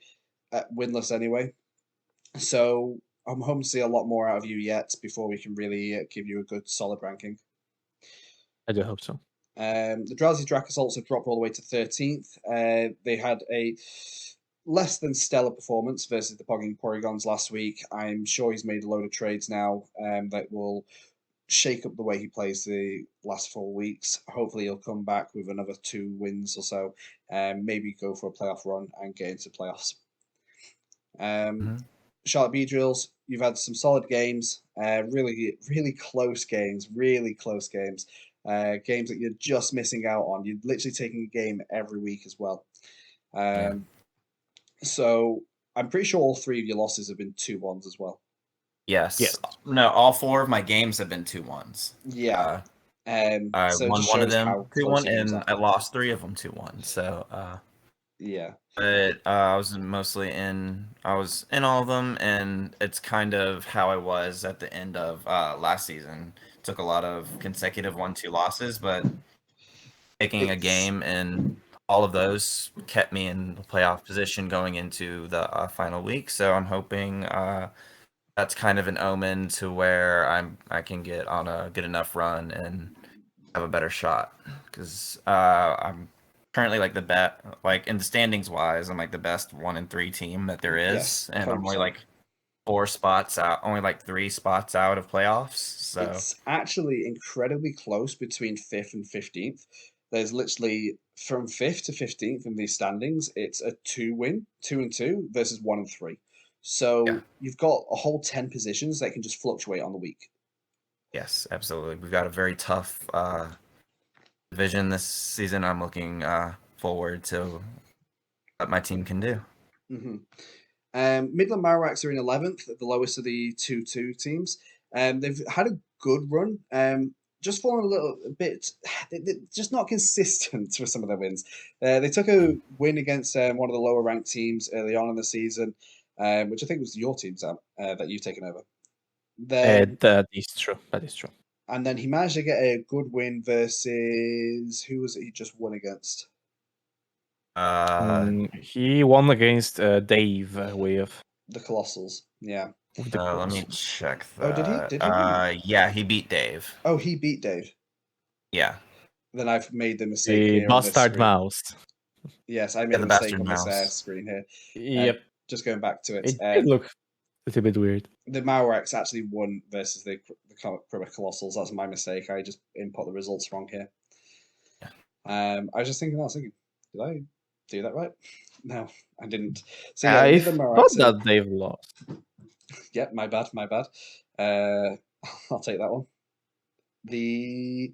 So, I'm hoping to see a lot more out of you yet before we can really give you a good, solid ranking. I do hope so. The Drowsy Dracosalts have dropped all the way to 13th. They had a less than stellar performance versus the Porygons last week. I'm sure he's made a load of trades now that will shake up the way he plays the last 4 weeks. Hopefully he'll come back with another 2 wins or so, maybe go for a playoff run and get into playoffs. Charlotte Beedrills, you've had some solid games, really, really close games, games that you're just missing out on. You're literally taking a game every week as well. So I'm pretty sure all 3 of your losses have been 2-1s as well. Yes. No, all 4 of my games have been 2-1s. Yeah. I won one of them 2-1, and I lost 3 of them 2-1. So yeah. But I was in all of them, and it's kind of how I was at the end of last season. Took a lot of consecutive 1-2 losses, but taking a game and all of those kept me in the playoff position going into the final week. So I'm hoping that's kind of an omen to where I can get on a good enough run and have a better shot, because I'm currently like the best, like in the standings wise, I'm like the best 1-3 team that there is, yes, and I'm only like 4 spots out, only like 3 spots out of playoffs. So it's actually incredibly close between 5th and 15th. There's literally from 5th to 15th in these standings, it's a 2-win, 2-2 versus 1-3. So you've got a whole 10 positions that can just fluctuate on the week. Yes, absolutely. We've got a very tough division this season. I'm looking forward to what my team can do. Mm-hmm. Midland Marowaks are in 11th, the lowest of the 2-2 teams. They've had a good run. Just fallen a little bit, they're just not consistent with some of their wins. They took a win against one of the lower ranked teams early on in the season, which I think was your team, Zam, that you've taken over. Then, That is true. That is true. and then he managed to get a good win versus who was it he just won against? He won against Dave with The Colossals. Yeah. with the Let me Colossals. check that. Oh, did he? Did he? Yeah, he beat Dave. Oh, he beat Dave. Yeah. Then I've made the mistake The here on this bastard screen. mouse. Yes, I made the a mistake bastard on this mouse. screen here. Yep. Just going back to it. It did look a little bit weird. The Marowaks actually won versus the Crymych Colossals. That's my mistake. I just input the results wrong here. Yeah. I was just thinking, did I do that right? No, I didn't. So yeah, I Midland Marowaks. thought that Dave lost. Yep, my bad. I'll take that one. The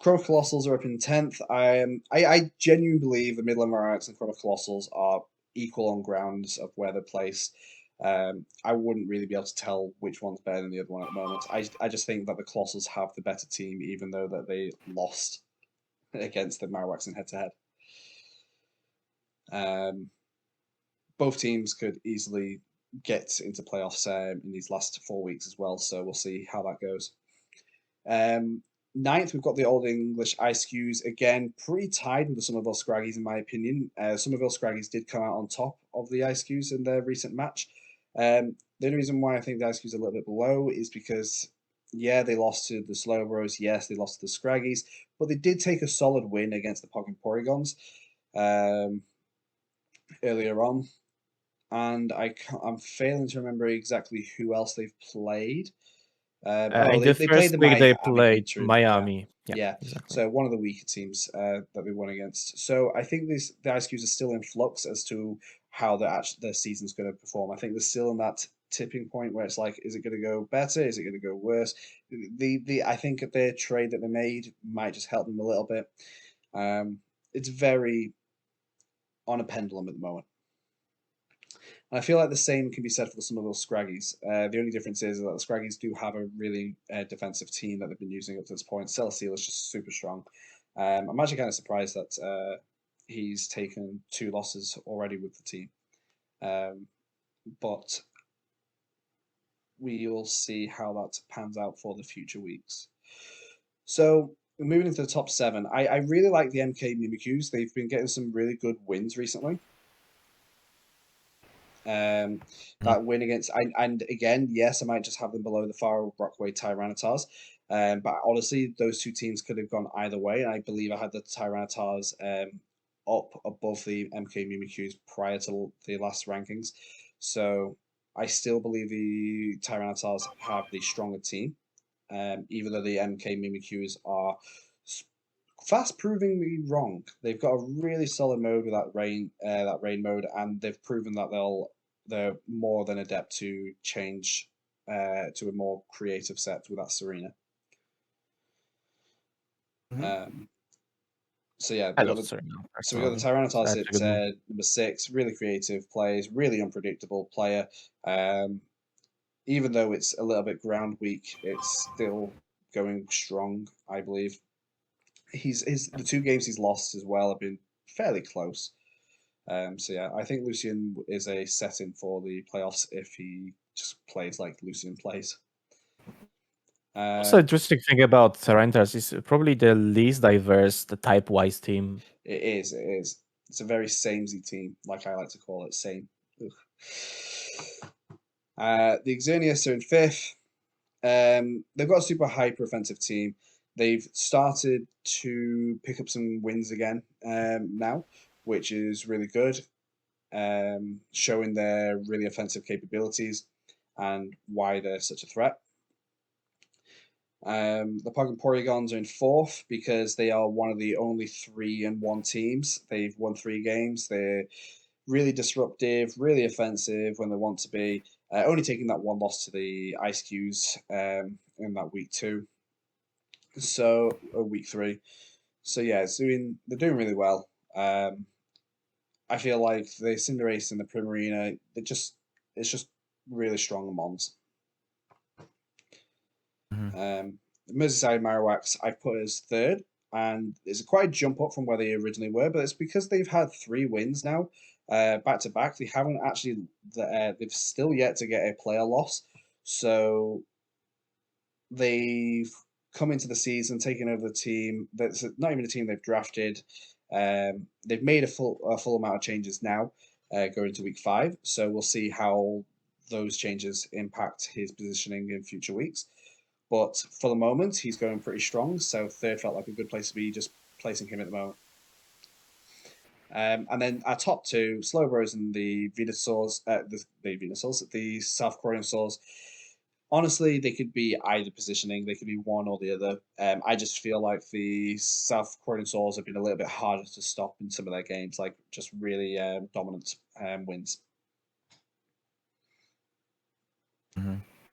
Crymych Colossals are up in 10th. I genuinely believe the Midland Marowaks and Crymych Colossals are equal on grounds of where they're placed. I wouldn't really be able to tell which one's better than the other one at the moment. I just think that the Colossals have the better team, even though that they lost against the Marowaks in head-to-head. Both teams could easily get into playoffs in these last 4 weeks as well, so we'll see how that goes. 9th, we've got the Old English Eiscues. Again, pretty tied with the Somerville Scraggies, in my opinion. Somerville Scraggies did come out on top of the Eiscues in their recent match. The only reason why I think the Eiscues are a little bit below is because, yeah, they lost to the Slowbros. Yes, they lost to the Scraggies, but they did take a solid win against the Pog and Porygons earlier on. And I'm failing to remember exactly who else they've played. In the first week they played Miami. Yeah. Exactly. So one of the weaker teams that they won against. So I think the Eiscues are still in flux as to how their season's going to perform. I think they're still in that tipping point where it's like, is it going to go better? Is it going to go worse? I think their trade that they made might just help them a little bit. It's very on a pendulum at the moment. And I feel like the same can be said for some of those Scraggies. The only difference is that the Scraggies do have a really defensive team that they've been using up to this point. Celestial is just super strong. I'm actually kind of surprised that he's taken 2 losses already with the team. But we will see how that pans out for the future weeks. So moving into the top 7, I really like the MK Mimikyus. They've been getting some really good wins recently. That win against, and again, yes, I might just have them below the Far Rockaway Tyrannotars. But honestly, those two teams could have gone either way. I believe I had the Tyrannotars up above the MK Mimikyus prior to the last rankings. So I still believe the Tyrannotars have the stronger team, even though the MK Mimikyus are fast proving me wrong. They've got a really solid mode with that rain mode, and they've proven that they're more than adept to change to a more creative set with that Serena. So yeah, we got the Tyrannotars at number 6. Really creative plays, really unpredictable player. Even though it's a little bit ground weak, it's still going strong, I believe. The 2 games he's lost as well have been fairly close. So yeah, I think Lucian is a setting for the playoffs if he just plays like Lucian plays. Also, interesting thing about Tyrannotars is probably the least diverse, the type-wise team. It is. It's a very samey team, like I like to call it, same. The Xerneas are in 5th. They've got a super hyper-offensive team. They've started to pick up some wins again now, which is really good, showing their really offensive capabilities and why they're such a threat. The Pog and Porygons are in 4th because they are one of the only 3-1 teams. They've won 3 games. They're really disruptive, really offensive when they want to be. Only taking that 1 loss to the Eiscues in that week 2. So week 3. So yeah, they're doing really well. I feel like the Cinderace and the Primarina, it's just really strong Mons. Merseyside Marowaks I put as 3rd, and it's quite a jump up from where they originally were, but it's because they've had 3 wins now, back to back. They haven't actually, they've still yet to get a player loss, so they've come into the season, taken over the team. That's not even a team they've drafted. They've made a full amount of changes now, going to week 5. So we'll see how those changes impact his positioning in future weeks. But for the moment, he's going pretty strong. So 3rd felt like a good place to be, just placing him at the moment. And then our top 2, Slowbros and the Venusaurs, the South Korean Saws. Honestly, they could be either positioning. They could be one or the other. I just feel like the South Korean Saws have been a little bit harder to stop in some of their games, like just really dominant wins.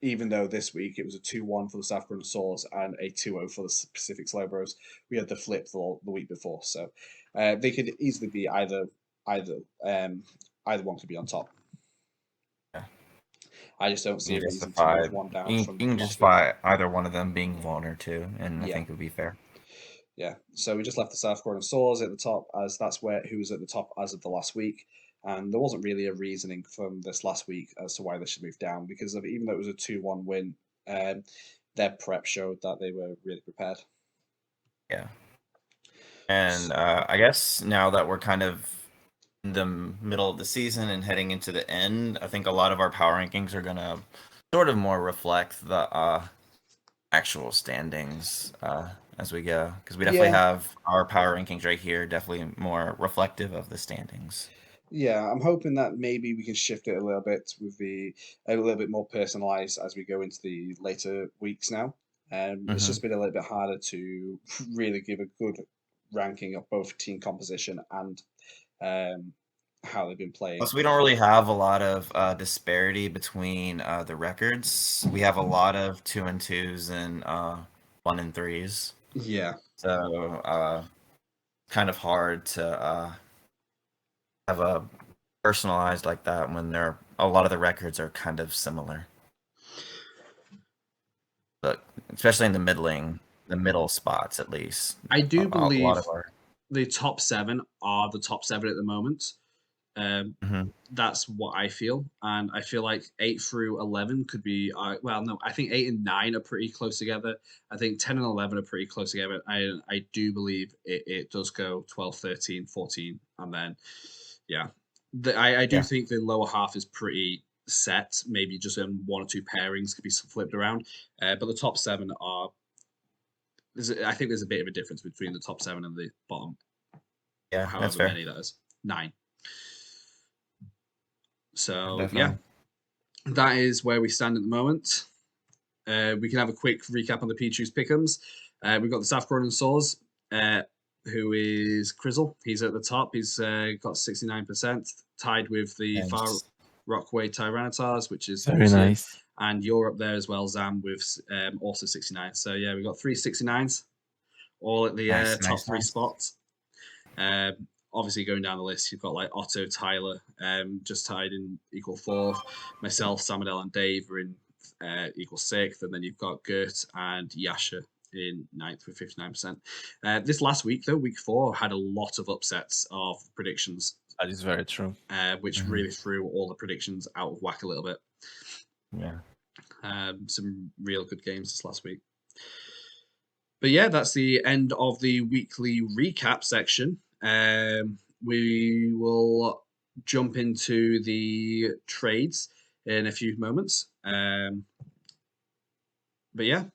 Even though this week it was a 2-1 for the South Korean Saws and a 2-0 for the Pacific Slowbros. We had the flip the week before, so they could easily be either one could be on top. I just don't see a reason to move one down. You can justify either one of them being 1 or 2, and I think it would be fair. Yeah, so we just left the South Korean Saws at the top, as that's who was at the top as of the last week. And there wasn't really a reasoning from this last week as to why they should move down, because even though it was a 2-1 win, their prep showed that they were really prepared. Yeah. And I guess now that we're kind of in the middle of the season and heading into the end, I think a lot of our power rankings are going to sort of more reflect the actual standings as we go, because we definitely have our power rankings right here, definitely more reflective of the standings. Yeah, I'm hoping that maybe we can shift it a little bit with a little bit more personalized as we go into the later weeks now. It's just been a little bit harder to really give a good ranking of both team composition and how they've been playing. Plus, we don't really have a lot of disparity between the records. We have a lot of 2-2s and 1-3s. Yeah. So kind of hard to have a personalized like that when a lot of the records are kind of similar. But especially in the middle spots, at least. I do believe a lot of the top 7 are the top 7 at the moment. That's what I feel, and I feel like 8 through 11 could be I think 8 and 9 are pretty close together. I think 10 and 11 are pretty close together. I do believe it does go 12, 13, 14, and then I do think the lower half is pretty set. Maybe just 1 or 2 pairings could be flipped around, but the top 7 are. I think there's a bit of a difference between the top 7 and the bottom. Yeah, that's fair. Many that is 9. So Definitely. that is where we stand at the moment. We can have a quick recap on the Pichu's pick'ems. We've got the South Korean Saws, who is Crizzle. He's at the top. He's got 69%, tied with the Far Rockway Tyrannotars, which is very nice. And you're up there as well, Zam, with also 69. So yeah, we've got 3 69s, all at the top 3 spots. Obviously, going down the list, you've got like Otto, Tyler, just tied in equal 4th. Myself, Samadel, and Dave are in equal 6th, and then you've got Gurt and Yasha in 9th with 59%. This last week, though, week 4, had a lot of upsets of predictions. That is very true. Which really threw all the predictions out of whack a little bit. Yeah. Some real good games this last week. But yeah, that's the end of the weekly recap section. We will jump into the trades in a few moments. But yeah,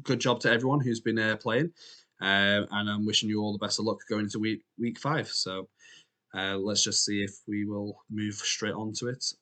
good job to everyone who's been playing. And I'm wishing you all the best of luck going into week 5. So let's just see if we will move straight on to it.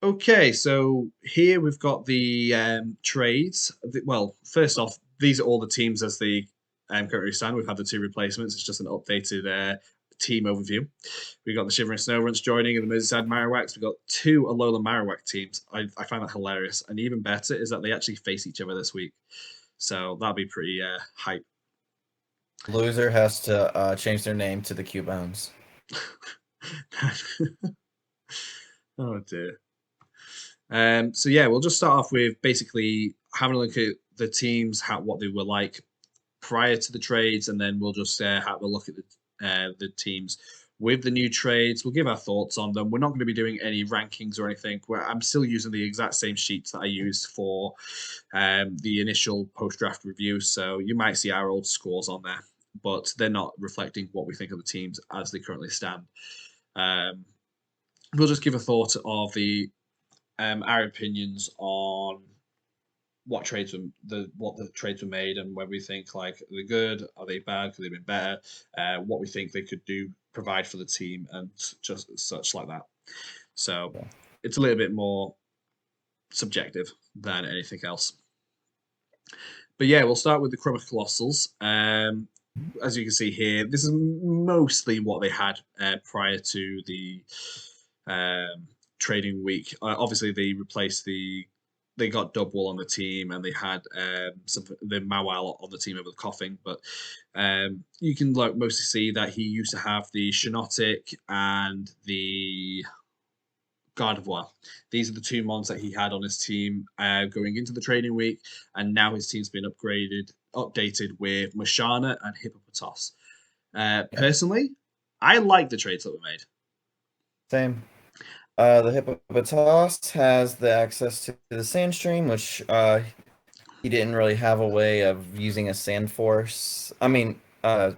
Okay, so here we've got the trades. Well, first off, these are all the teams as they currently stand. We've had the 2 replacements. It's just an updated team overview. We've got the Shivering Snow Runts joining and the Merseyside Marowaks. We've got 2 Alola Marowak teams. I find that hilarious. And even better is that they actually face each other this week. So that'll be pretty hype. Loser has to change their name to the Cubones. Oh dear. So yeah, we'll just start off with basically having a look at the teams, what they were like prior to the trades, and then we'll just have a look at the teams with the new trades. We'll give our thoughts on them. We're not going to be doing any rankings or anything. I'm still using the exact same sheets that I used for the initial post-draft review, so you might see our old scores on there, but they're not reflecting what we think of the teams as they currently stand. We'll just give a thought of our opinions on what the trades were made and whether we think like are they good, are they bad, could they have been better, what we think they could provide for the team, and just such like that. So it's a little bit more subjective than anything else. But yeah, we'll start with the Crymych Colossals. As you can see here, this is mostly what they had prior to the trading week. Obviously, they got Dubwool on the team, and they had the Mawile on the team over the coughing. But you can mostly see that he used to have the Shiinotic and the Gardevoir. These are the 2 mons that he had on his team going into the trading week, and now his team's been updated with Mashana and Hippopotas. Personally, I like the trades that were made. Same. The Hippopotas has the access to the Sandstream, which he didn't really have a way of using a Sand Force. I mean, Sand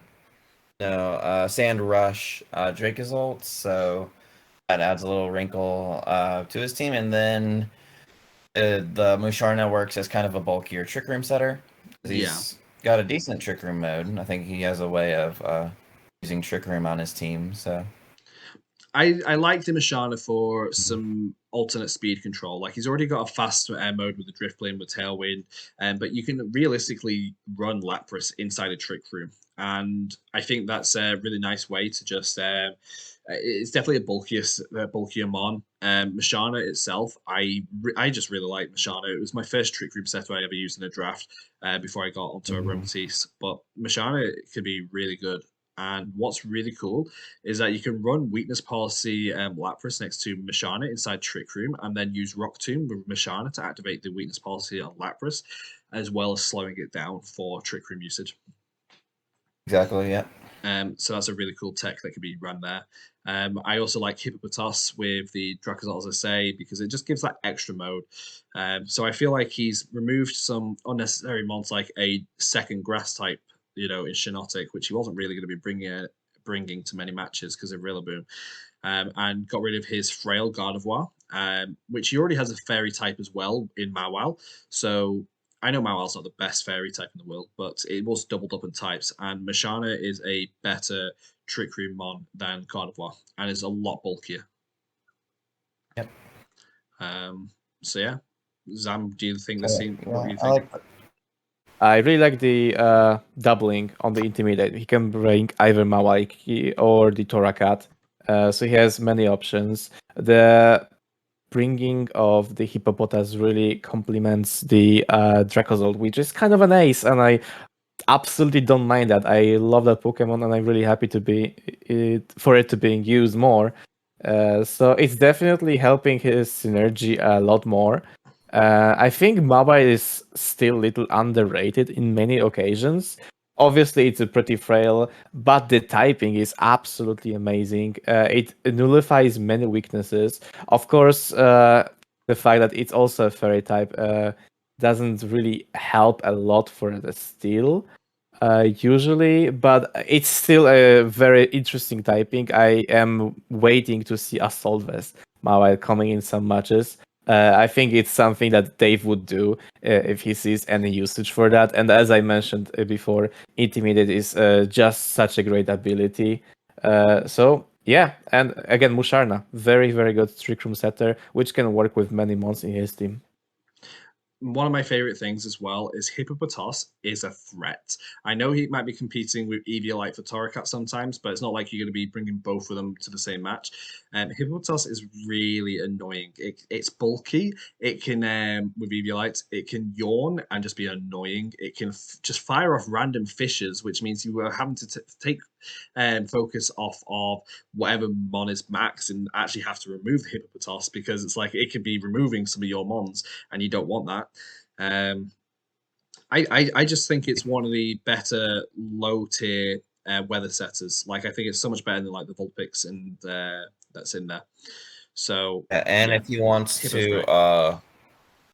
Rush Dracozolt, so that adds a little wrinkle to his team. And then the Musharna works as kind of a bulkier Trick Room setter. He's got a decent Trick Room mode. I think he has a way of using Trick Room on his team, so... I like the Mashana for some alternate speed control. Like, he's already got a fast mode with the Drift Blade with Tailwind, but you can realistically run Lapras inside a Trick Room. And I think that's a really nice way to just... it's definitely a bulkier mon. Mashana itself, I just really like Mashana. It was my first Trick Room set I ever used in a draft before I got onto Aromatisse. But Mashana could be really good. And what's really cool is that you can run Weakness Policy Lapras next to Mashana inside Trick Room, and then use Rock Tomb with Mashana to activate the Weakness Policy on Lapras, as well as slowing it down for Trick Room usage. Exactly, yeah. So that's a really cool tech that could be run there. I also like Hippopotas with the Dracozolt, as I say, because it just gives that extra mode. So I feel like he's removed some unnecessary mons like a second Grass type, in Shiinotic, which he wasn't really going to be bringing to many matches because of Rillaboom, and got rid of his Frail Gardevoir, which he already has a Fairy type as well in Mawile. So I know Mawile's not the best Fairy type in the world, but it was doubled up in types, and Mashana is a better Trick Room mon than Gardevoir, and is a lot bulkier. Yep. So yeah, Zam, do you think this scene? What do you think? I really like the doubling on the Intimidate. He can bring either Mawile or the Toracat, so he has many options. The bringing of the Hippopotas really complements the Dracozolt, which is kind of an ace, and I absolutely don't mind that. I love that Pokemon, and I'm really happy for it to being used more. So it's definitely helping his synergy a lot more. I think Mawile is still a little underrated in many occasions. Obviously, it's a pretty frail, but the typing is absolutely amazing. It nullifies many weaknesses. Of course, the fact that it's also a fairy type doesn't really help a lot for the steel, usually, but it's still a very interesting typing. I am waiting to see Assault Vest Mawile coming in some matches. I think it's something that Dave would do if he sees any usage for that. And as I mentioned before, Intimidate is just such a great ability. So Yeah, and again, Musharna, very, very good Trick Room setter, which can work with many mons in his team. One of my favorite things as well is Hippopotas is a threat. I know he might be competing with Eviolite for Torracat sometimes, but it's not like you're going to be bringing both of them to the same match. Hippopotas is really annoying. It's bulky. It can, with Eviolite, it can yawn and just be annoying. It can just fire off random fishes, which means you are having to take focus off of whatever mon is max and actually have to remove the Hippopotas because it's like it could be removing some of your mons and you don't want that. I just think it's one of the better low tier weather setters. Like I think it's so much better than like the Vulpix and that's in there. So and if you want to,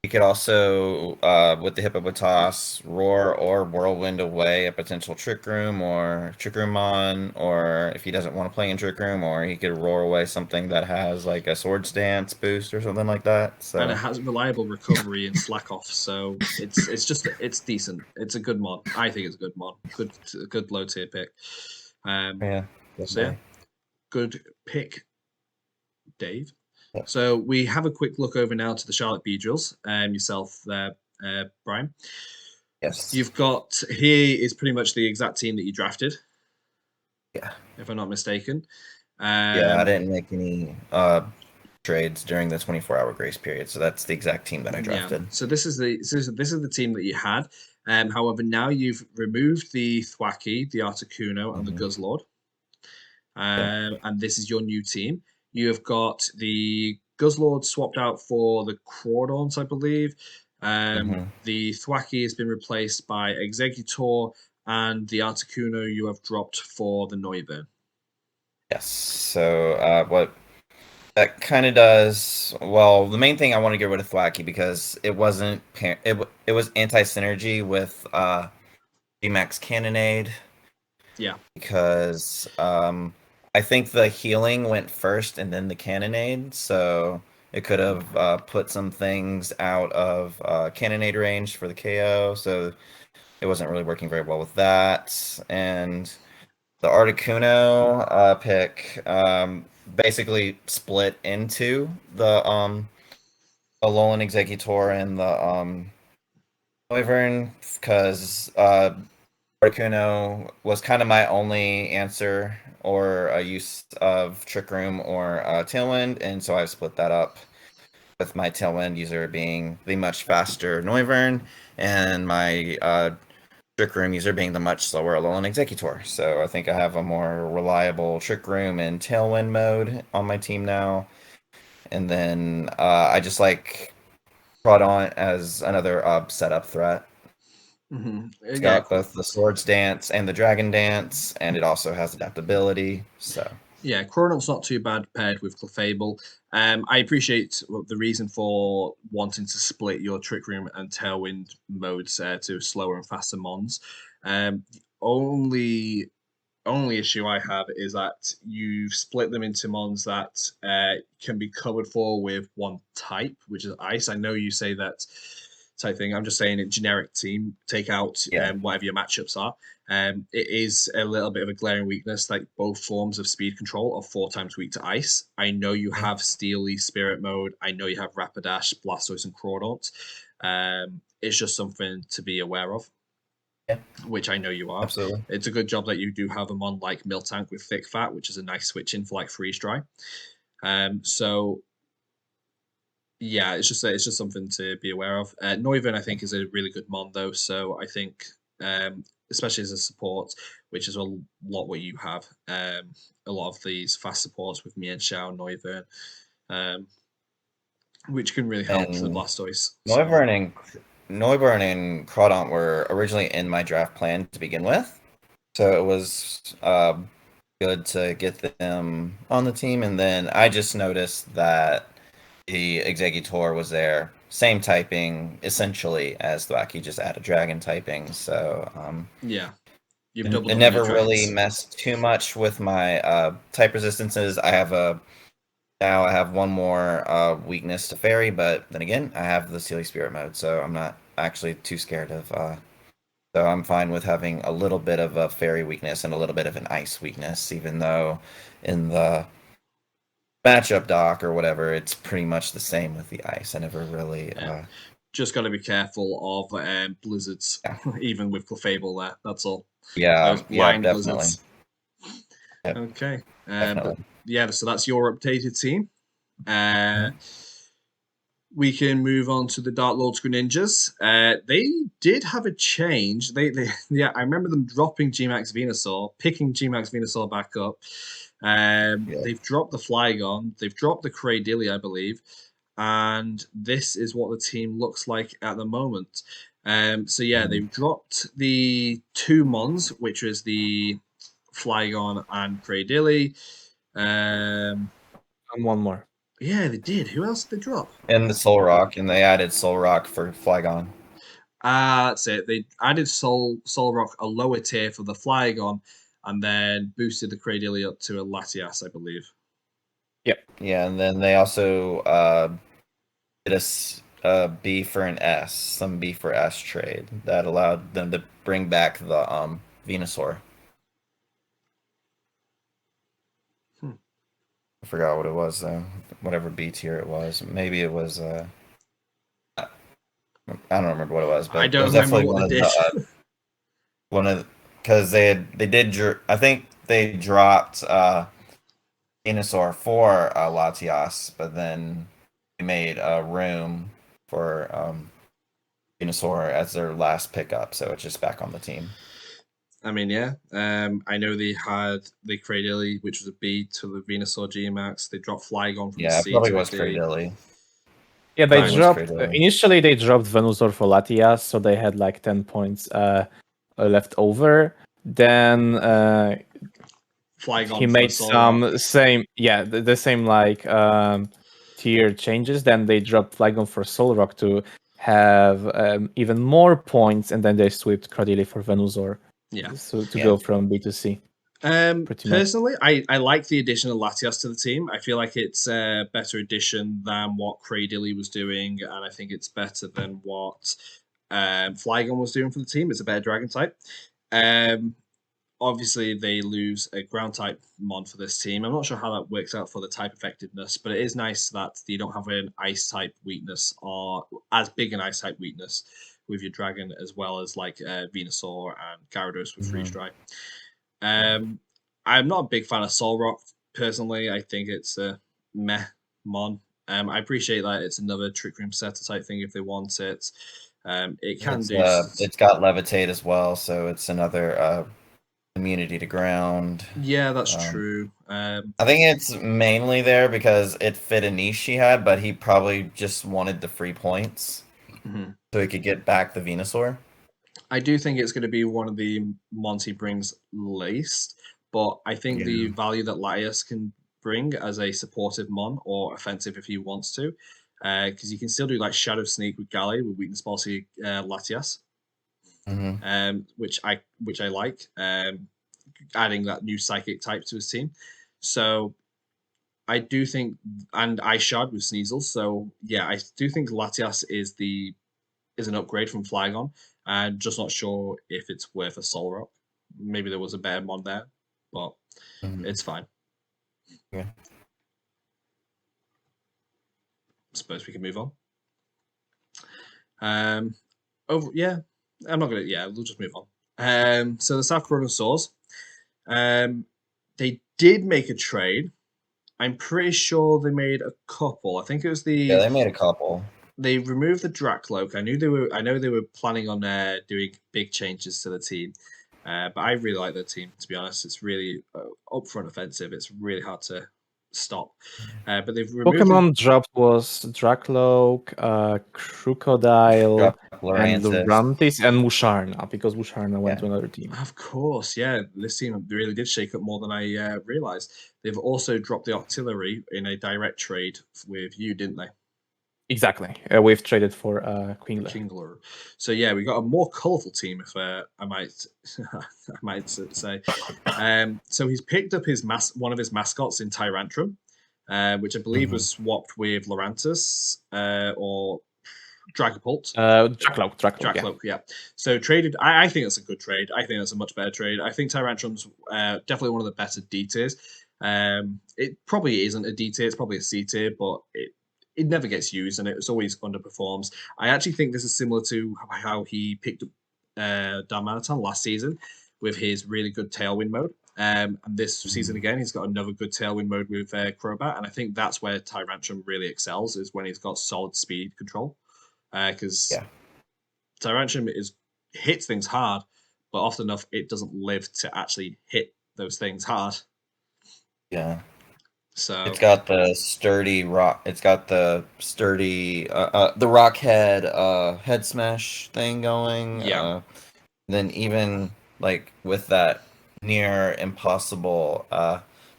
you could also with the Hippopotas roar or whirlwind away a potential Trick Room or Trick Room on, or if he doesn't want to play in Trick Room, or he could roar away something that has like a Swords Dance boost or something like that. So and it has reliable recovery and slack off, so it's decent. It's a good mod. I think it's a good mod. Good low tier pick. yeah, so yeah, good pick, Dave. So we have a quick look over now to the Charlotte Beedrills. Yourself there, Brian. Yes. You've got here is pretty much the exact team that you drafted. Yeah. If I'm not mistaken. Yeah, I didn't make any trades during the 24-hour grace period, so that's the exact team that I drafted. Yeah. So this is the team that you had. However, now you've removed the Thwackey, the Articuno, and the Guzzlord. And this is your new team. You have got the Guzzlord swapped out for the Crawdons, I believe. The Thwackey has been replaced by Exeggutor, and the Articuno you have dropped for the Noivern. Yes. So what that kind of does, well, the main thing I want to get rid of Thwackey because it wasn't it was anti-synergy with Max Cannonade. Yeah. Because I think the healing went first and then the Cannonade, so it could have put some things out of Cannonade range for the KO, so it wasn't really working very well with that. And the Articuno pick basically split into the Alolan Exeggutor and the Wyvern, because Articuno was kind of my only answer or a use of Trick Room or Tailwind, and so I've split that up with my Tailwind user being the much faster Noivern and my Trick Room user being the much slower Alolan Exeggutor. So I think I have a more reliable Trick Room and Tailwind mode on my team now. And then I just like Crawdon as another setup threat. It's got both the Swords Dance and the Dragon Dance, and it also has adaptability. So yeah, Crawdon's not too bad paired with Clefable. I appreciate the reason for wanting to split your Trick Room and Tailwind modes to slower and faster mons. Only issue I have is that you've split them into mons that can be covered for with one type, which is ice. I know you say that type thing. I'm just saying in generic team, take out whatever your matchups are. It is a little bit of a glaring weakness, like both forms of speed control are 4 times weak to ice. I know you have Steely Spirit mode. I know you have Rapidash, Blastoise, and Crawdont. It's just something to be aware of. Yeah. Which I know you are. Absolutely. It's a good job that you do have them on like Miltank with Thick Fat, which is a nice switch in for like Freeze Dry. So yeah, it's just something to be aware of. Noivern, I think, is a really good mon though. So I think, especially as a support, which is a lot what you have, a lot of these fast supports with Mienshao, Noivern, which can really help the Blastoise. Noivern and Crawdont were originally in my draft plan to begin with, so it was good to get them on the team. And then I just noticed that the Exeggutor was there, same typing essentially as Thwackey, just add a Dragon typing. So yeah, it never really messed too much with my type resistances. Now I have one more weakness to Fairy, but then again, I have the Steely Spirit mode, so I'm not actually too scared of So I'm fine with having a little bit of a fairy weakness and a little bit of an ice weakness, even though in the matchup doc or whatever, it's pretty much the same with the ice. I never really. Just got to be careful of blizzards, even with Clefable there. That's all. Yeah, those blind definitely. blizzards. Yep. Okay. Definitely. But yeah, so that's your updated team. We can move on to the Dark Lords Greninjas. They did have a change. Yeah, I remember them dropping Gmax Venusaur, picking Gmax Venusaur back up. They've dropped the Flygon. They've dropped the Cradily, I believe. And this is what the team looks like at the moment. So yeah, they've dropped the two Mons, which was the Flygon and Cradily. And one more. Yeah, they did. Who else did they drop? And the Soul Rock, and they added Soul Rock for Flygon. That's it. They added Soul Rock a lower tier for the Flygon, and then boosted the Cradily up to a Latias, I believe. Yep. Yeah, and then they also did a B for an S, some B for S trade that allowed them to bring back the Venusaur. I forgot what it was though. Whatever B tier it was. Maybe it was I don't remember what it was, but I don't it was remember definitely what they did. one of because they did I think they dropped Venusaur for Latias, but then they made room for Venusaur as their last pickup, so it's just back on the team. I mean, yeah. I know they had the Cradily, which was a B to the Venusaur G-Max. They dropped Flygon from Yeah, C it probably to was D. Cradily. Yeah, they Mine was dropped. Cradily. Initially, they dropped Venusaur for Latias, so they had like 10 points left over. Then Flygon he for made Soul some Rock. same, yeah, the same like tier changes. Then they dropped Flygon for Soul Rock to have even more points, and then they swept Cradily for Venusaur. Yeah. So to go from B to C. Personally, I like the addition of Latias to the team. I feel like it's a better addition than what Cradily was doing, and I think it's better than what Flygon was doing for the team. It's a better Dragon type. Obviously, they lose a ground type mon for this team. I'm not sure how that works out for the type effectiveness, but it is nice that you don't have an ice type weakness or as big an ice type weakness with your dragon, as well as like Venusaur and Gyarados with freeze dry. I'm not a big fan of Soul Rock personally. I think it's a meh mon. I appreciate that it's another Trick Room setter type thing if they want it. It can do. It's got Levitate as well, so it's another immunity to ground. Yeah, that's true. I think it's mainly there because it fit a niche he had, but he probably just wanted the free points so he could get back the Venusaur. I do think it's going to be one of the mons he brings least, but I think the value that Latias can bring as a supportive mon or offensive if he wants to, because you can still do like Shadow Sneak with Galley with weakness policy Latias, which I like, adding that new psychic type to his team. So I do think, and Ice Shard with Sneasel. So yeah, I do think Latias is an upgrade from Flygon. I'm just not sure if it's worth a Soul Rock. Maybe there was a better mod there, but it's fine. Yeah. I suppose we can move on. Yeah, I'm not gonna. Yeah, we'll just move on. So the South Coalossals, they did make a trade. I'm pretty sure they made a couple. I think it was Yeah, they made a couple. They removed the Dracloak. I know they were planning on doing big changes to the team, but I really like their team. To be honest, it's really upfront offensive. It's really hard to stop. But they've removed Pokemon dropped was Dracloak, Crocodile, and Lurantis, and Musharna, because Musharna went to another team. Of course, yeah. This team really did shake up more than I realized. They've also dropped the Octillery in a direct trade with you, didn't they? Exactly. We've traded for Kingler. So yeah, we got a more colourful team, if I might say. So he's picked up one of his mascots in Tyrantrum, which I believe was swapped with Lurantis, or Dragapult. Dragapult, Yeah. So traded. I think that's a good trade. I think that's a much better trade. I think Tyrantrum's definitely one of the better D tiers. It probably isn't a D tier. It's probably a C tier, but it never gets used and it's always underperforms. I actually think this is similar to how he picked up Darmanitan last season with his really good Tailwind mode. And this season again, he's got another good Tailwind mode with Crobat, and I think that's where Tyrantrum really excels, is when he's got solid speed control. Because Tyrantrum hits things hard, but often enough it doesn't live to actually hit those things hard. Yeah. So it's got the sturdy rock. It's got the sturdy, the rock head smash thing going. Yeah. Then even like with that near impossible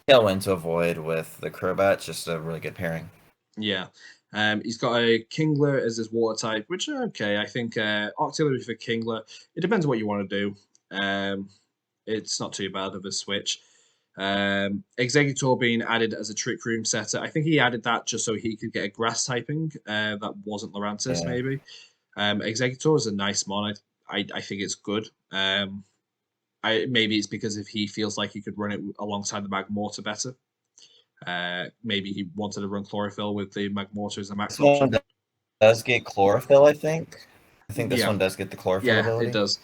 tailwind to avoid with the Crobat, just a really good pairing. Yeah. He's got a Kingler as his water type, which okay. I think Octillery for Kingler. It depends on what you want to do. It's not too bad of a switch. Exeggutor being added as a Trick Room setter. I think he added that just so he could get a grass typing that wasn't Lurantis, maybe. Exeggutor is a nice mon. I think it's good. Maybe it's because if he feels like he could run it alongside the Magmortar better. Maybe he wanted to run Chlorophyll with the Magmortar as a max option. One does get Chlorophyll, I think. I think this one does get the Chlorophyll ability. Yeah, it does.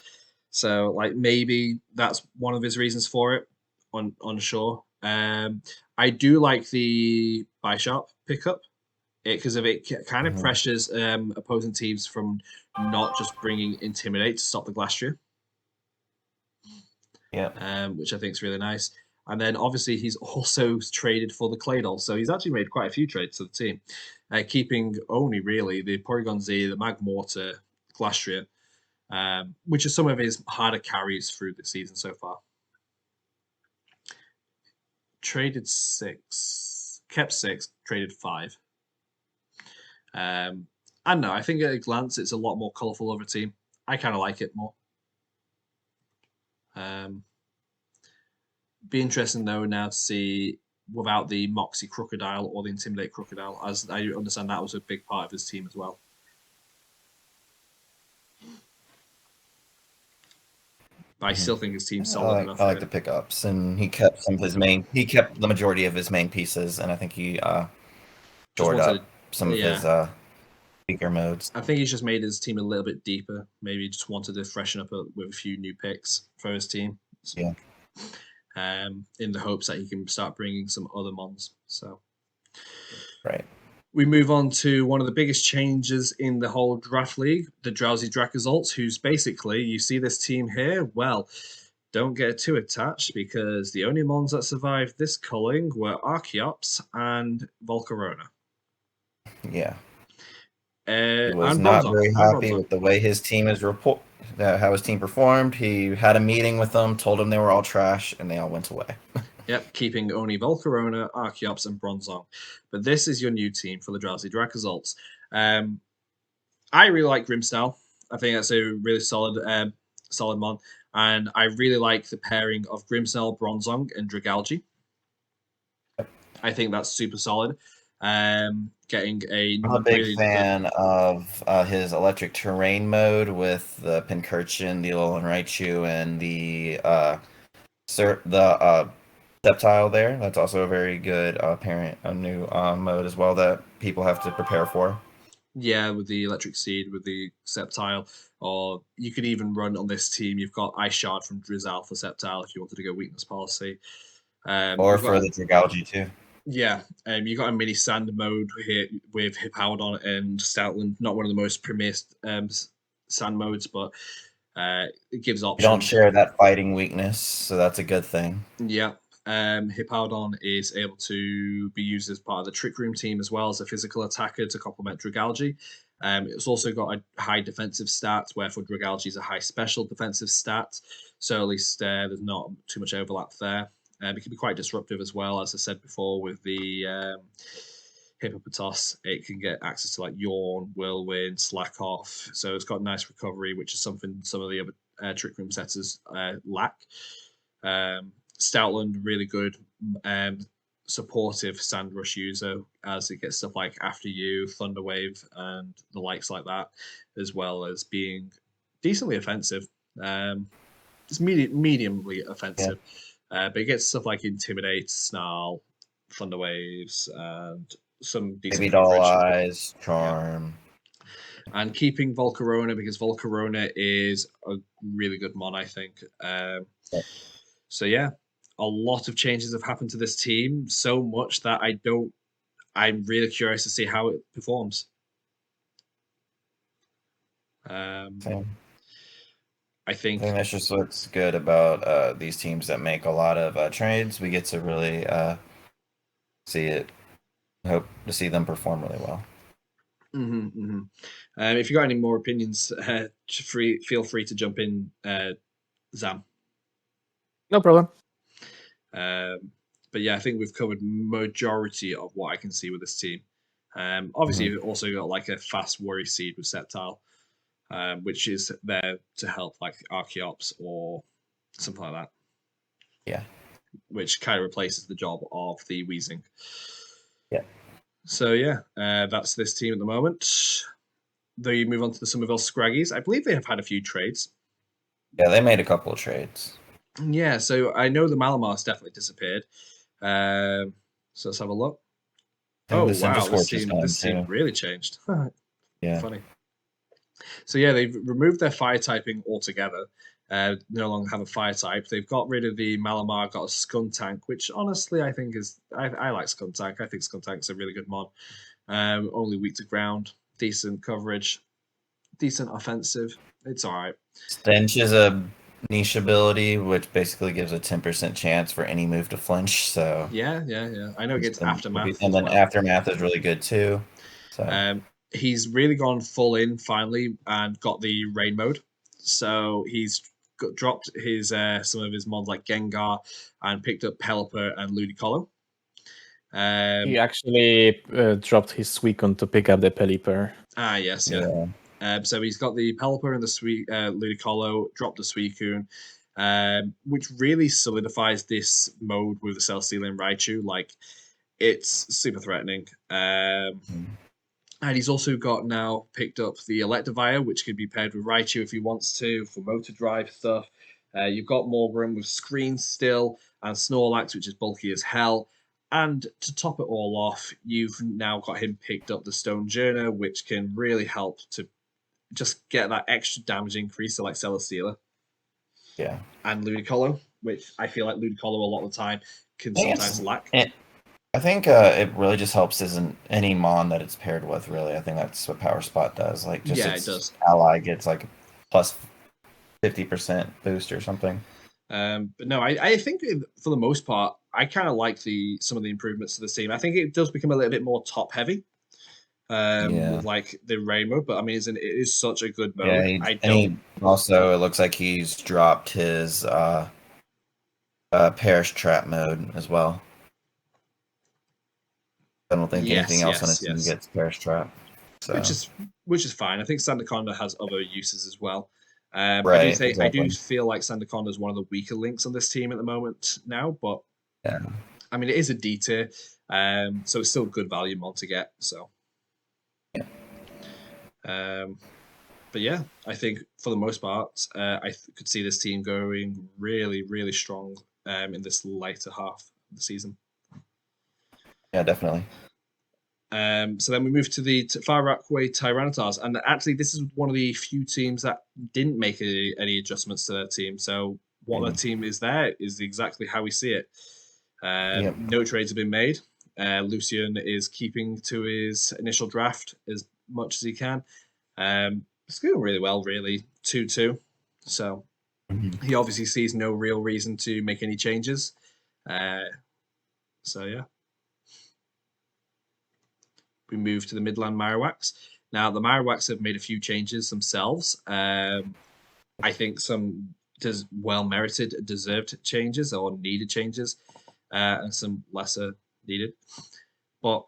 So, like, maybe that's one of his reasons for it. Unsure. I do like the Bisharp pickup because of it kind of pressures opposing teams from not just bringing Intimidate to stop the Glastrier. Yeah. Which I think is really nice. And then obviously he's also traded for the Claydol, so he's actually made quite a few trades to the team, keeping only really the Porygon Z, the Magmortar, Glastrier, which are some of his harder carries through the season so far. Traded 6, kept 6, traded 5. I don't know. I think at a glance, it's a lot more colourful of a team. I kind of like it more. Be interesting though now to see without the Moxie Crocodile or the Intimidate Crocodile, as I understand that was a big part of his team as well. But I still think his team's solid enough. I like the pickups, and he kept some of his main. He kept the majority of his main pieces, and I think he shored up some of his weaker modes. I think he's just made his team a little bit deeper. Maybe just wanted to freshen up with a few new picks for his team. Yeah. In the hopes that he can start bringing some other mons. So, right. We move on to one of the biggest changes in the whole draft league, the Drowsy Dracozolt, who's basically, you see this team here, well, don't get too attached because the only mons that survived this culling were Archeops and Volcarona. Yeah. He was not very happy with the way his team is how his team performed. He had a meeting with them, told them they were all trash, and they all went away. Yep, keeping only Volcarona, Archeops, and Bronzong. But this is your new team for the Drowsy Dracozolts. I really like Grimmstyle. I think that's a really solid mon. And I really like the pairing of Grimmstyle, Bronzong, and Dragalge. I think that's super solid. Getting I'm a big fan of his electric terrain mode with the Pincurchin, the Alolan Raichu, and the Sceptile there. That's also a very good a new mode as well that people have to prepare for. Yeah, with the Electric Seed, with the Sceptile, or you could even run on this team. You've got Ice Shard from Drizzle for Sceptile if you wanted to go weakness policy. Or for the Dragalge too. Yeah, you got a mini sand mode here with Hippowdon and Stoutland. Not one of the most premier sand modes, but it gives options. You don't share that fighting weakness, so that's a good thing. Yeah. Hippowdon is able to be used as part of the Trick Room team as well as a physical attacker to complement Dragalge. It's also got a high defensive stat, where for Dragalge is a high special defensive stat. So at least there's not too much overlap there. It can be quite disruptive as well, as I said before, with the Hippopotas. It can get access to like Yawn, Whirlwind, Slack Off. So it's got nice recovery, which is something some of the other Trick Room setters lack. Stoutland, really good supportive Sand Rush user, as it gets stuff like After You, Thunder Wave, and the likes like that, as well as being decently offensive. It's mediumly offensive, but it gets stuff like Intimidate, Snarl, Thunder Waves, and some decent Maybe Doll coverage. Eyes, Charm. And keeping Volcarona, because Volcarona is a really good mon, I think. So yeah, a lot of changes have happened to this team, so much that I'm really curious to see how it performs. I think that's just what's good about these teams that make a lot of trades. We get to really see it. Hope to see them perform really well. If you got any more opinions, feel free to jump in, Zam. No problem. But yeah, I think we've covered majority of what I can see with this team. Obviously, you've also got like a fast worry seed with Sceptile, which is there to help like Archeops or something like that. Yeah. Which kind of replaces the job of the Weezing. Yeah. So yeah, that's this team at the moment. Though you move on to the Somerville Scraggies, I believe they have had a few trades. Yeah, they made a couple of trades. Yeah, so I know the Malamar's definitely disappeared. So let's have a look. Oh wow, this team really changed. Yeah. Funny. So yeah, they've removed their fire typing altogether. No longer have a fire type. They've got rid of the Malamar, got a Skuntank, which honestly I think is I like Skuntank. I think Skuntank's a really good mod. Only weak to ground, decent coverage, decent offensive. It's all right. Stench is a niche ability, which basically gives a 10% chance for any move to flinch. So yeah. I know it gets Aftermath, and then Aftermath is really good too. So he's really gone full in finally and got the rain mode. So he's dropped his some of his mods like Gengar and picked up Pelipper and Ludicolo. He actually dropped his Suicune to pick up the Pelipper. Yes. So he's got the Pelipper and the Ludicolo, dropped the Suicune, which really solidifies this mode with the Celesteela Raichu. Like, it's super threatening. And he's also got now picked up the Electivire, which can be paired with Raichu if he wants to for motor drive stuff. You've got Morgrem with Screen still, and Snorlax, which is bulky as hell. And to top it all off, you've now got him picked up the Stonejourner, which can really help to just get that extra damage increase to like Celesteela. Yeah. And Ludicolo, which I feel like Ludicolo a lot of the time can sometimes lack. I think it really just helps isn't any mon that it's paired with, really. I think that's what Power Spot does. Like, just it does. Ally gets like a plus 50% boost or something. But no, I think for the most part, I kind of like some of the improvements to the team. I think it does become a little bit more top heavy. With like the rainbow, but I mean, it is such a good mode. Yeah, also, it looks like he's dropped his Perish Trap mode as well. I don't think anything else on his team gets Perish Trap. So. Which is fine. I think Sandaconda has other uses as well. Right. I do feel like Sandaconda is one of the weaker links on this team at the moment now, but yeah, I mean, it is a D tier, so it's still good value mod to get. So. But yeah, I think for the most part, I could see this team going really, really strong in this later half of the season. Yeah, definitely. So then we move to the Far Rockaway Tyrannotars, and actually this is one of the few teams that didn't make any adjustments to their team. So what their team is there is exactly how we see it. No trades have been made. Lucian is keeping to his initial draft as much as he can. It's going really well, really. 2-2. So he obviously sees no real reason to make any changes. So yeah. We move to the Midland Marowaks. Now, the Marowaks have made a few changes themselves. I think some well-merited, deserved changes or needed changes, and some lesser needed. But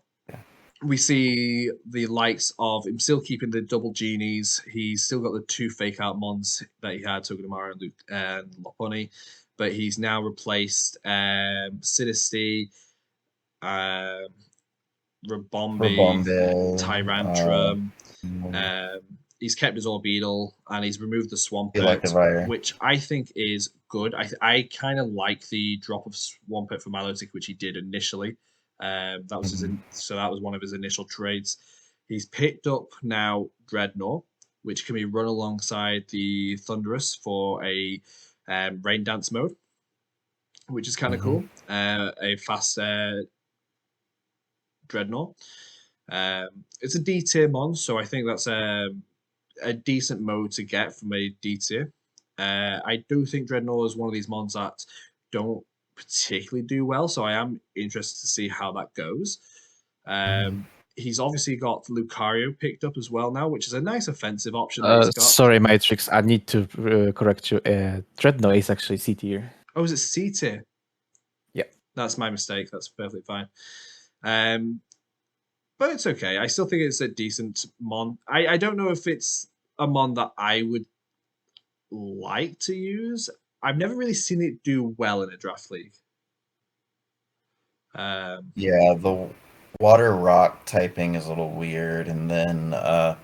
we see the likes of him still keeping the double genies. He's still got the 2 fake out mons that he had, Togedemaru and Lopunny, but he's now replaced Sinistea Rabombi, Rabombi, Tyrantrum. mm, He's kept his Orbeetle and he's removed the Swampert, Electivire. which I think is good. I kind of like the drop of Swampert for Milotic, which he did initially. That was so that was one of his initial trades. He's picked up now Dreadnought, which can be run alongside the Thunderous for a Rain Dance mode, which is kind of cool. A fast Dreadnought. It's a D tier mon, so I think that's a decent mode to get from a D tier. I do think Dreadnought is one of these mons that don't particularly do well, so I am interested to see how that goes. He's obviously got Lucario picked up as well now, which is a nice offensive option that he's got. Sorry, Matrix, I need to correct you. Dreadnought is actually C tier. Oh, is it C tier? Yeah. That's my mistake. That's perfectly fine. But it's okay. I still think it's a decent mon. I don't know if it's a mon that I would like to use. I've never really seen it do well in a draft league. Yeah, the water rock typing is a little weird, and then I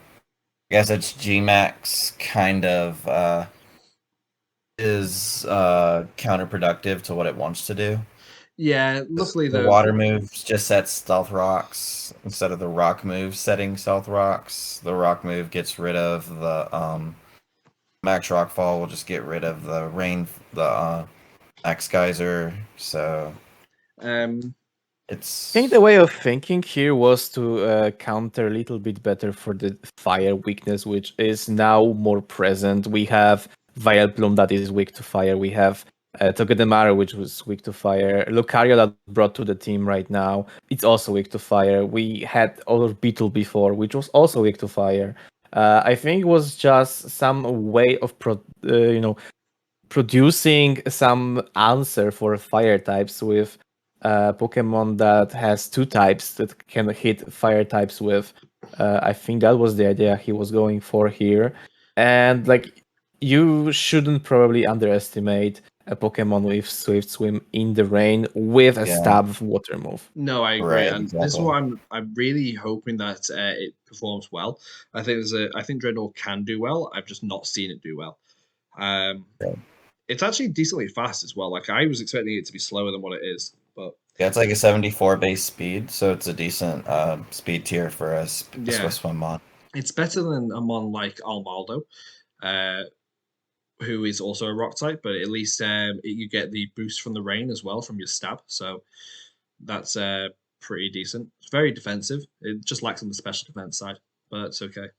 guess it's Gmax kind of is counterproductive to what it wants to do. Yeah, luckily the water moves just sets stealth rocks instead of the rock move setting stealth rocks. The rock move gets rid of the max rockfall. Will just get rid of the rain, the max geyser. So it's. I think the way of thinking here was to counter a little bit better for the fire weakness, which is now more present. We have Vileplume that is weak to fire. We have Togedemaru, which was weak to fire. Lucario that brought to the team right now, it's also weak to fire. We had Orbeetle before, which was also weak to fire. I think it was just some way of producing some answer for fire types with Pokemon that has two types that can hit fire types with. I think that was the idea he was going for here. And like, you shouldn't probably underestimate a Pokemon with Swift Swim in the rain with a stab water move. No, I agree, Right, and exactly. this is what I'm really hoping that it performs well. I think Dreadnought can do well. I've just not seen it do well. It's actually decently fast as well. Like I was expecting it to be slower than what it is, but yeah, it's like a 74 base speed, so it's a decent speed tier for a Swift Swim mon. It's better than a mon like Almaldo, who is also a rock type, but at least you get the boost from the rain as well from your stab, so that's pretty decent. It's very defensive. It just lacks on the special defense side, but it's okay.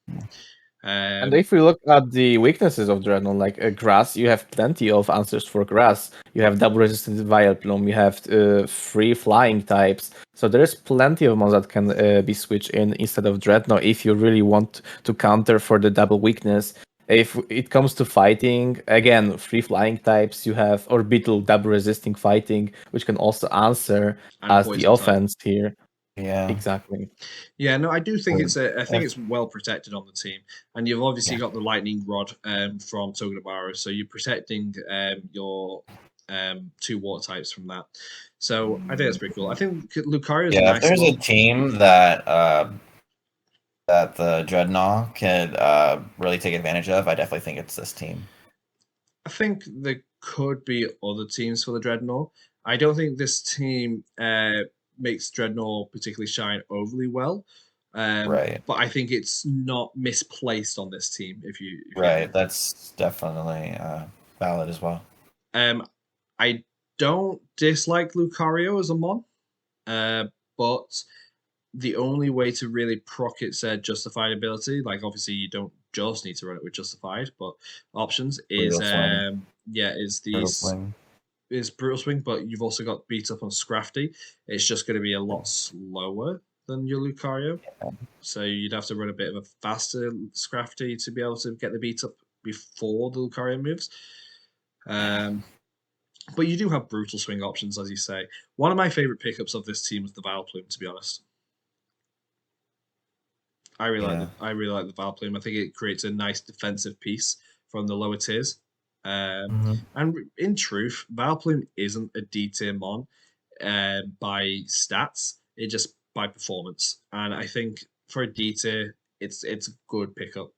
And if we look at the weaknesses of Dreadnought, like grass, you have plenty of answers for grass. You have double resistant Vileplume, you have free flying types. So there's plenty of mons that can be switched in instead of Dreadnought if you really want to counter for the double weakness. If it comes to fighting, again, free flying types, you have Orbeetle double resisting fighting, which can also answer and as the offense type. here. Yeah, exactly. Yeah, no, I do think I think it's well protected on the team, and you've obviously got the lightning rod from Togedemaru, so you're protecting your two water types from that. So I think that's pretty cool. I think Lucario is if there's a team that that the Dreadnought could really take advantage of, I definitely think it's this team. I think there could be other teams for the Dreadnought. I don't think this team makes Dreadnought particularly shine overly well. Right. But I think it's not misplaced on this team. If you that's definitely valid as well. I don't dislike Lucario as a mon, but the only way to really proc its justified ability, like obviously you don't just need to run it with justified, but options is Brutal Swing, but you've also got beat up on Scrafty. It's just going to be a lot slower than your Lucario. Yeah. So you'd have to run a bit of a faster Scrafty to be able to get the beat up before the Lucario moves. But you do have Brutal Swing options, as you say. One of my favorite pickups of this team is the Vileplume, to be honest. I really like the Vileplume. I think it creates a nice defensive piece from the lower tiers. And in truth, Vileplume isn't a D tier mon. by stats, it just by performance. And I think for a D tier, it's a good pickup.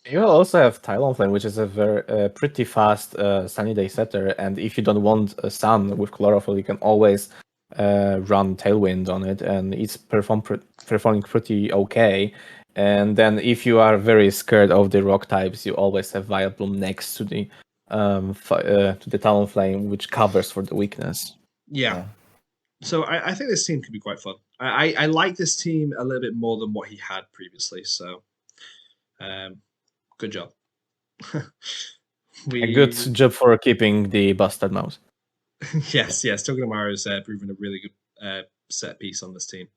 You also have Talonflame, which is a very pretty fast Sunny Day setter, and if you don't want a Sun with Chlorophyll, you can always run Tailwind on it, and it's performing pretty okay. And then if you are very scared of the rock types, you always have Vileplume next to the Talonflame, which covers for the weakness. Yeah. So I think this team could be quite fun. I like this team a little bit more than what he had previously. So, good job. A good job for keeping the Bastard Mouse. yes. Togedemaru has proven a really good set piece on this team.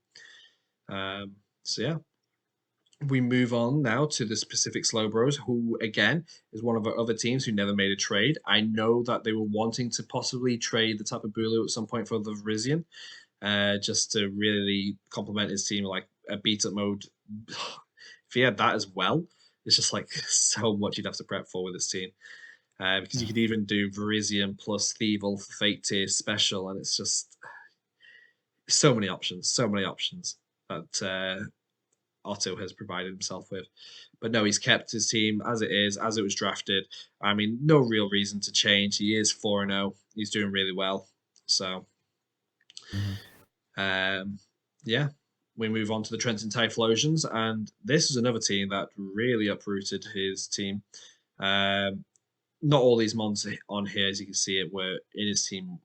So yeah, we move on now to the Pacific Slowbros, who again is one of our other teams who never made a trade. I know that they were wanting to possibly trade the Tapu Bulu at some point for the Virizion, just to really complement his team, like a beat up mode. If he had that as well, it's just like so much you'd have to prep for with this team. Because you could even do Virizion plus Thievul for Fate Tier Special, and it's just so many options that Otto has provided himself with. But no, he's kept his team as it is, as it was drafted. I mean, no real reason to change. He is 4-0. He's doing really well. So, yeah, we move on to the Trenton Typhlosions, and this is another team that really uprooted his team. Not all these mons on here, as you can see it, were in his team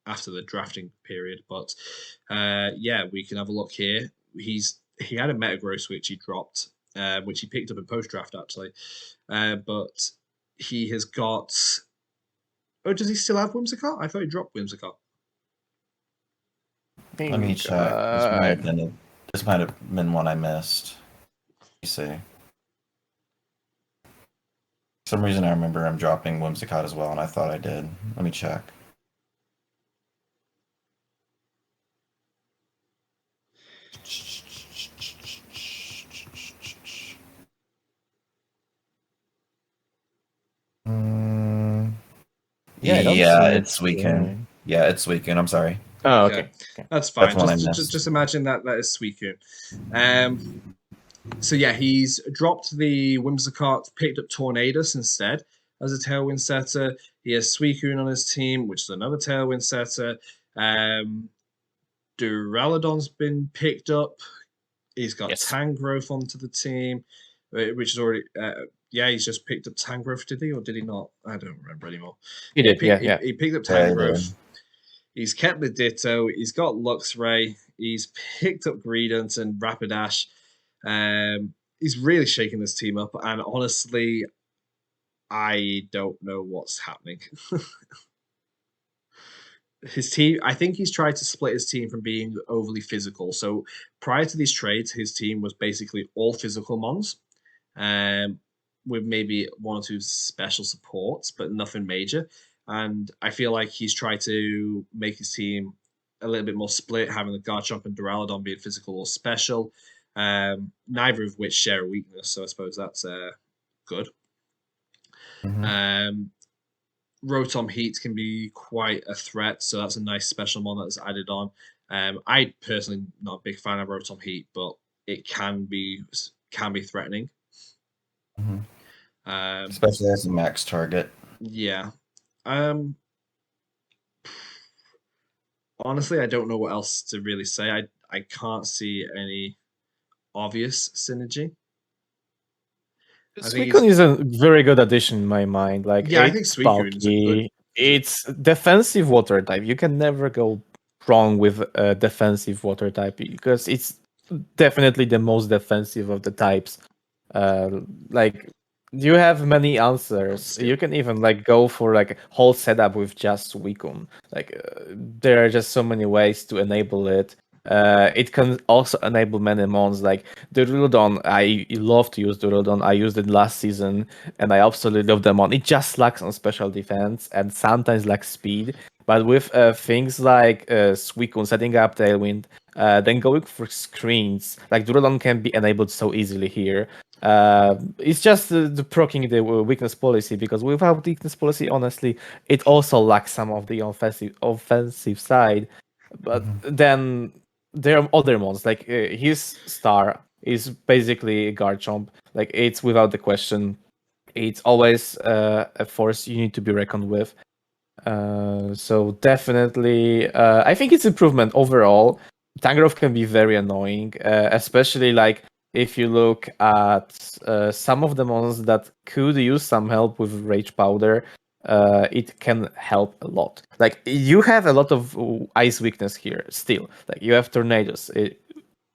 after the drafting period. But yeah, we can have a look here. He had a Metagross which he dropped, which he picked up in post draft actually. But he has got. Oh, does he still have Whimsicott? I thought he dropped Whimsicott. Let me check. This might have been one I missed. Let me see. For some reason I remember him dropping Whimsicott as well, and I thought I did. Let me check. Yeah, it's Suicune. Yeah, it's Suicune. I'm sorry. Oh, okay. That's fine. Just imagine that is Suicune. So yeah, he's dropped the Whimsicott, picked up Tornadus instead as a Tailwind setter. He has Suicune on his team, which is another Tailwind setter. Duraludon's been picked up. He's got Tangrowth onto the team, which is already... he's just picked up Tangrowth, did he? Or did he not? I don't remember anymore. He did, He picked up Tangrowth. He's kept the Ditto. He's got Luxray. He's picked up Greedent and Rapidash. He's really shaking this team up. And honestly, I don't know what's happening. His team, I think he's tried to split his team from being overly physical. So prior to these trades, his team was basically all physical mons. With maybe one or two special supports, but nothing major. And I feel like he's tried to make his team a little bit more split, having the Garchomp and Duraludon being physical or special, neither of which share a weakness, so I suppose that's good. Rotom Heat can be quite a threat, so that's a nice special mon that's added on. I personally not a big fan of Rotom Heat, but it can be threatening. Especially as a max target. Yeah. Honestly, I don't know what else to really say. I can't see any obvious synergy. Suicune is a very good addition in my mind. Like, I think Suicune is a good... It's defensive water type. You can never go wrong with a defensive water type because it's definitely the most defensive of the types. Like, you have many answers. You can even go for a whole setup with just Suicune. There are just so many ways to enable it. It can also enable many mons like Duraludon. I love to use Duraludon. I used it last season and I absolutely love the mon. It just lacks on special defense and sometimes lacks speed. But with things like Suicune setting up Tailwind, then going for screens, like Duralon can be enabled so easily here. It's just the proccing the weakness policy, because without weakness policy, honestly, it also lacks some of the offensive side. But then there are other mons, like his star is basically a Garchomp. Like, it's without the question. It's always a force you need to be reckoned with. So definitely, I think it's improvement overall. Tangrowth can be very annoying, especially like if you look at some of the mons that could use some help with Rage Powder. It can help a lot. Like, you have a lot of ice weakness here still. Like, you have Tornadoes, it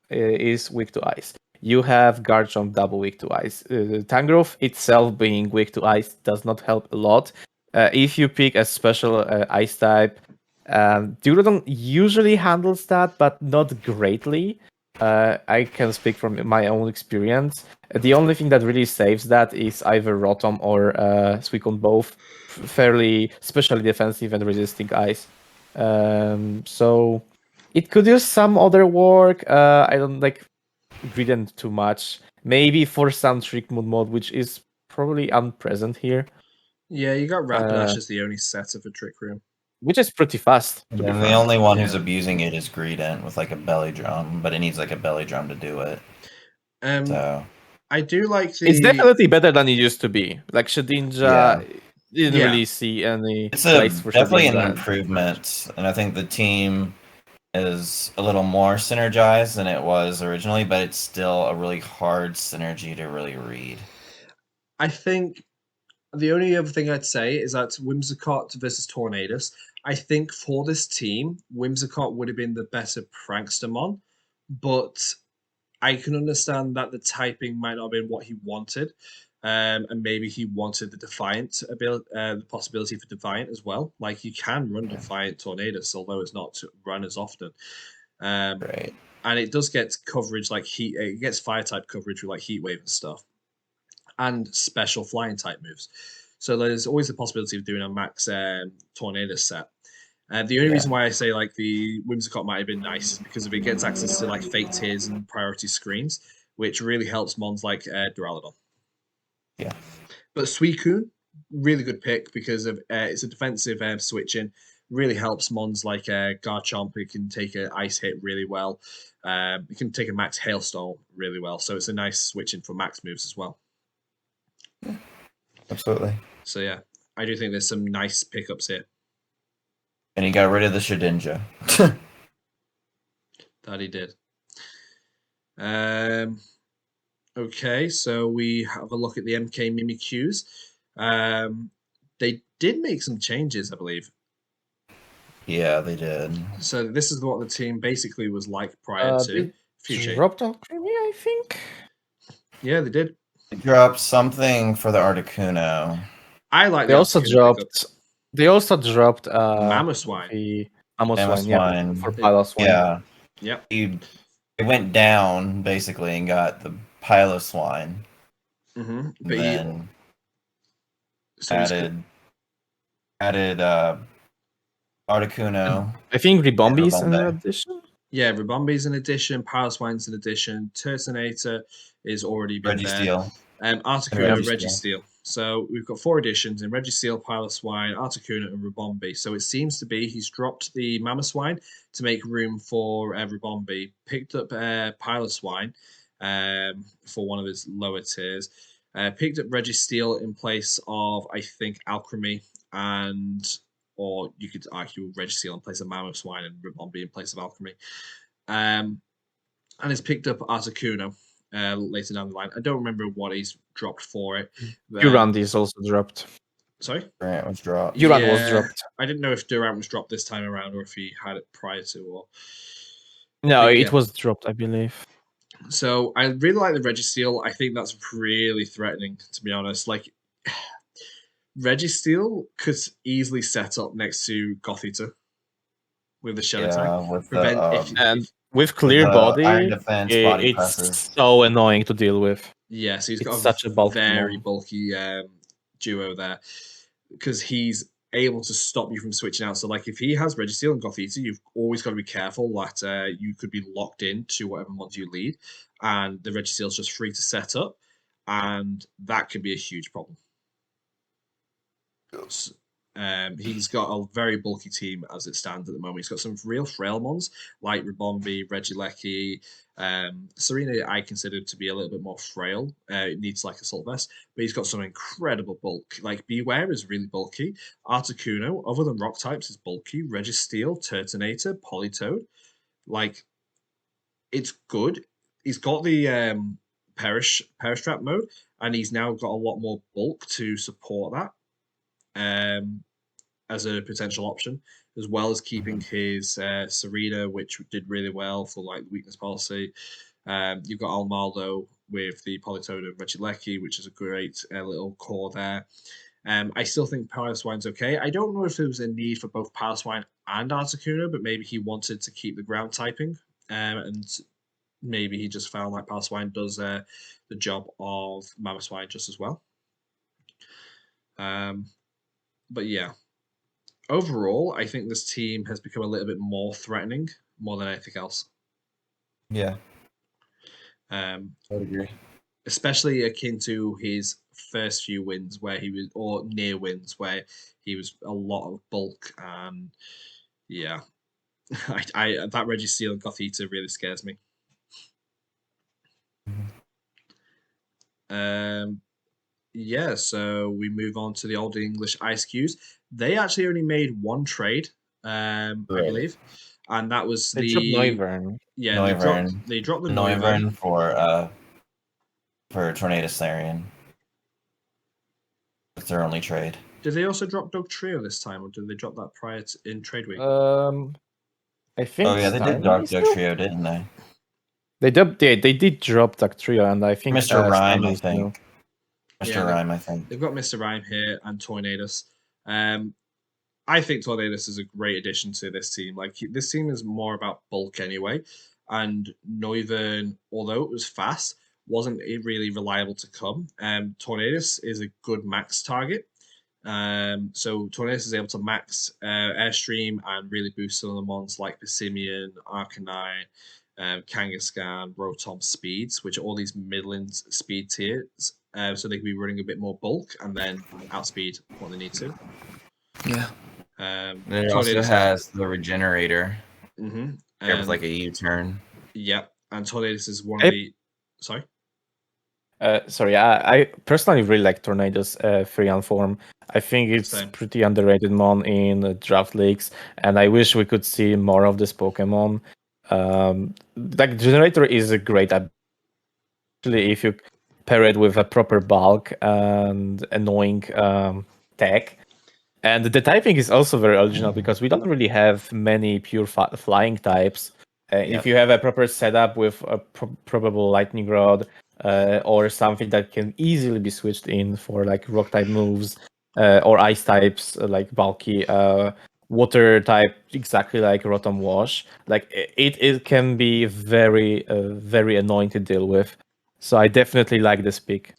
is weak to ice. You have Garchomp double weak to ice. Tangrowth itself being weak to ice does not help a lot. If you pick a special ice type, Duraludon usually handles that, but not greatly. I can speak from my own experience. The only thing that really saves that is either Rotom or Suicune, both fairly specially defensive and resisting ice. So it could use some other work. I don't like Grident too much. Maybe for some Trick mode, which is probably unpresent here. Yeah, you got Rapidash as the only setter for Trick Room. Which is pretty fast. And the only one who's abusing it is Greedent with like a belly drum, but it needs like a belly drum to do it. So I do like the. It's definitely better than it used to be. Like Shedinja, didn't really see any place for definitely Shedinja. an improvement, and I think the team is a little more synergized than it was originally, but it's still a really hard synergy to really read. I think the only other thing I'd say is that Whimsicott versus Tornadus. I think for this team, Whimsicott would have been the better Prankstamon, but I can understand that the typing might not have been what he wanted, and maybe he wanted the Defiant ability, the possibility for Defiant as well. Like, you can run Defiant Tornadus, although it's not run as often. Right. And it does get coverage like Heat. It gets Fire type coverage with like Heat Wave and stuff, and special flying type moves. So there's always the possibility of doing a max Tornadus set. The only reason why I say like the Whimsicott might have been nice is because if it gets access to like fake tiers and priority screens, which really helps mons like Duraludon. Yeah. But Suicune, really good pick because of it's a defensive switching. Really helps mons like Garchomp, who can take an ice hit really well. It can take a max hailstorm really well. So it's a nice switching for max moves as well. Absolutely. So yeah, I do think there's some nice pickups here. And he got rid of the Shedinja. That he did. Okay, so we have a look at the MK Mimikyus. They did make some changes, I believe. Yeah, they did. So this is what the team basically was like prior to Future. Dropped on Crymych, I think. Yeah, they did. They dropped something for the Articuno. I like. They also dropped. Pickups. They also dropped Mamoswine. The Mamoswine, for Piloswine. Yeah. Yep. It went down basically and got the Piloswine. Mm-hmm. But then added Articuno. I think Ribombi's an addition. Yeah, Ribombi's an addition. Piloswine's an addition. Turtonator is already been there. Articuno, Registeel. So we've got 4 additions in Registeel, Piloswine, Articuno, and Ribombi. So it seems to be he's dropped the Mamoswine to make room for Ribombi, picked up Piloswine for one of his lower tiers, picked up Registeel in place of, I think, Alchemy, or you could argue Registeel in place of Mamoswine and Ribombi in place of Alchemy. And has picked up Articuno later down the line. I don't remember what he's dropped for it. Durant is also dropped. Sorry? Durant was dropped. Durant was dropped. I didn't know if Durant was dropped this time around or if he had it prior to. Or no, it was dropped, I believe. So I really like the Registeel. I think that's really threatening, to be honest. Like, Registeel could easily set up next to Gothita with the shell attack. With clear body, defense, it's so annoying to deal with. Yes, he's got such a very bulky duo there because he's able to stop you from switching out. So, like, if he has Registeel and Gothita, you've always got to be careful that you could be locked into whatever mod you lead, and the Registeel's just free to set up, and that could be a huge problem. He's got a very bulky team as it stands at the moment. He's got some real frail mons like Ribombee, Regieleki, Serena. I consider to be a little bit more frail. It needs like Assault Vest, but he's got some incredible bulk. Like Beware is really bulky. Articuno, other than rock types, is bulky. Registeel, Turtonator, Politoed. Like, it's good. He's got the Perish Trap mode, and he's now got a lot more bulk to support that. As a potential option, as well as keeping his Serena, which did really well for like weakness policy. You've got Almaldo with the Politoed and Regieleki, which is a great little core there. I still think Piloswine's okay. I don't know if there was a need for both Piloswine and Articuno, but maybe he wanted to keep the ground typing, and maybe he just found like Piloswine does the job of Mamoswine just as well. But yeah, overall, I think this team has become a little bit more threatening, more than anything else. Yeah. I would agree. Especially akin to his first few wins, where he was, or near wins, where he was a lot of bulk. And yeah, that Registeel and Gothita really scares me. Yeah, so we move on to the Old English Eiscues. They actually only made one trade, I believe, and that was They dropped Noivern. Yeah, Noivern. they dropped the Noivern for Tornadus. That's their only trade. Did they also drop Dugtrio this time, or did they drop that prior to, in trade week? I think. Oh yeah, they did drop Dugtrio, didn't they? They did drop Dugtrio, and I think Mr. Rhyme, I think. Mr. Rhyme, I think. They've got Mr. Rhyme here and Tornadus. I think Tornadus is a great addition to this team. Like, this team is more about bulk anyway, and Noivern, although it was fast, wasn't really reliable to come. Tornadus is a good max target. So Tornadus is able to max Airstream and really boost some of the mons like Passimian, Arcanine, Kangaskhan, Rotom speeds, which are all these Midland speed tiers. So they can be running a bit more bulk and then outspeed what they need to. Yeah. It also has the Regenerator. Mm-hmm. It was like a U-turn. Yeah, and Tornadus is one of the... Sorry? Sorry, I personally really like Tornadus Freon form. I think it's pretty underrated mon in draft leagues, and I wish we could see more of this Pokemon. Like, Generator is a great ability if you pair it with a proper bulk and annoying tech. And the typing is also very original because we don't really have many pure flying types. If you have a proper setup with a probable Lightning Rod or something that can easily be switched in for like rock type moves or ice types like bulky, water type exactly like Rotom Wash, like it can be very very annoying to deal with. So I definitely like this pick.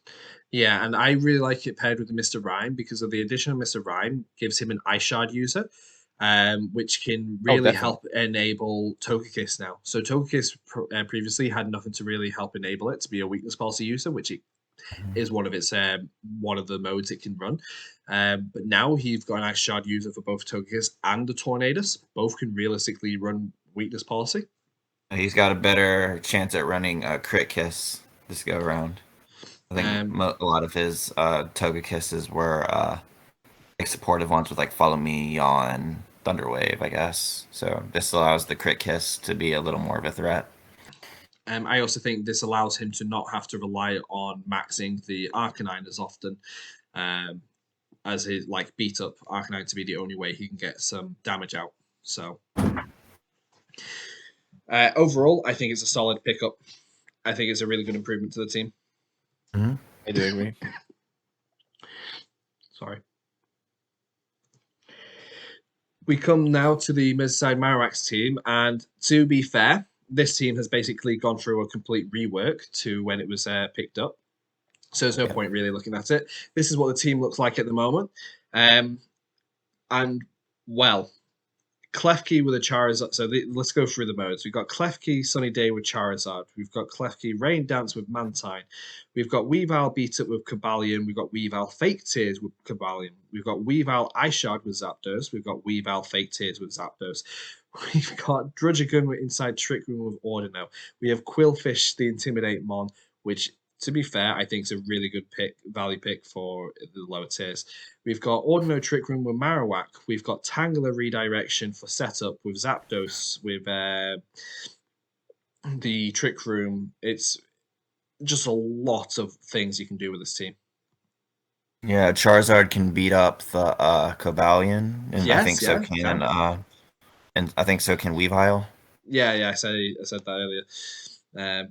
Yeah, and I really like it paired with Mr. Rhyme because of the addition of Mr. Rhyme gives him an Ice Shard user, which can really help enable Togekiss now. So Togekiss previously had nothing to really help enable it to be a weakness policy user, which it is one of its one of the modes it can run. But now he's got an Ice Shard user for both Togekiss and the Tornadus. Both can realistically run weakness policy. He's got a better chance at running a Crit Kiss this go around. I think a lot of his Togekisses were like supportive ones with like Follow Me, Yawn, Thunderwave, I guess. So this allows the Crit Kiss to be a little more of a threat. I also think this allows him to not have to rely on maxing the Arcanine as often, as his like beat up Arcanine to be the only way he can get some damage out. So overall, I think it's a solid pickup. I think it's a really good improvement to the team. Mm-hmm. I do agree. Sorry. We come now to the Midland Marowaks team, and to be fair, this team has basically gone through a complete rework to when it was picked up. So there's no point really looking at it. This is what the team looks like at the moment. And, well, Klefki with a Charizard. So let's go through the modes. We've got Klefki Sunny Day with Charizard. We've got Klefki Rain Dance with Mantine. We've got Weavile Beat Up with Cobalion. We've got Weavile Fake Tears with Cobalion. We've got Weavile Ice Shard with Zapdos. We've got Weavile Fake Tears with Zapdos. We've got Druddigon with Inside Trick Room with Ordino. We have Quillfish, the Intimidate Mon, which, to be fair, I think is a really good value pick for the lower tiers. We've got Ordino Trick Room with Marowak. We've got Tangler Redirection for setup with Zapdos, with the Trick Room. It's just a lot of things you can do with this team. Yeah, Charizard can beat up the Cobalion, and Yes, I think so can and I think so can Weavile. Yeah, I said that earlier.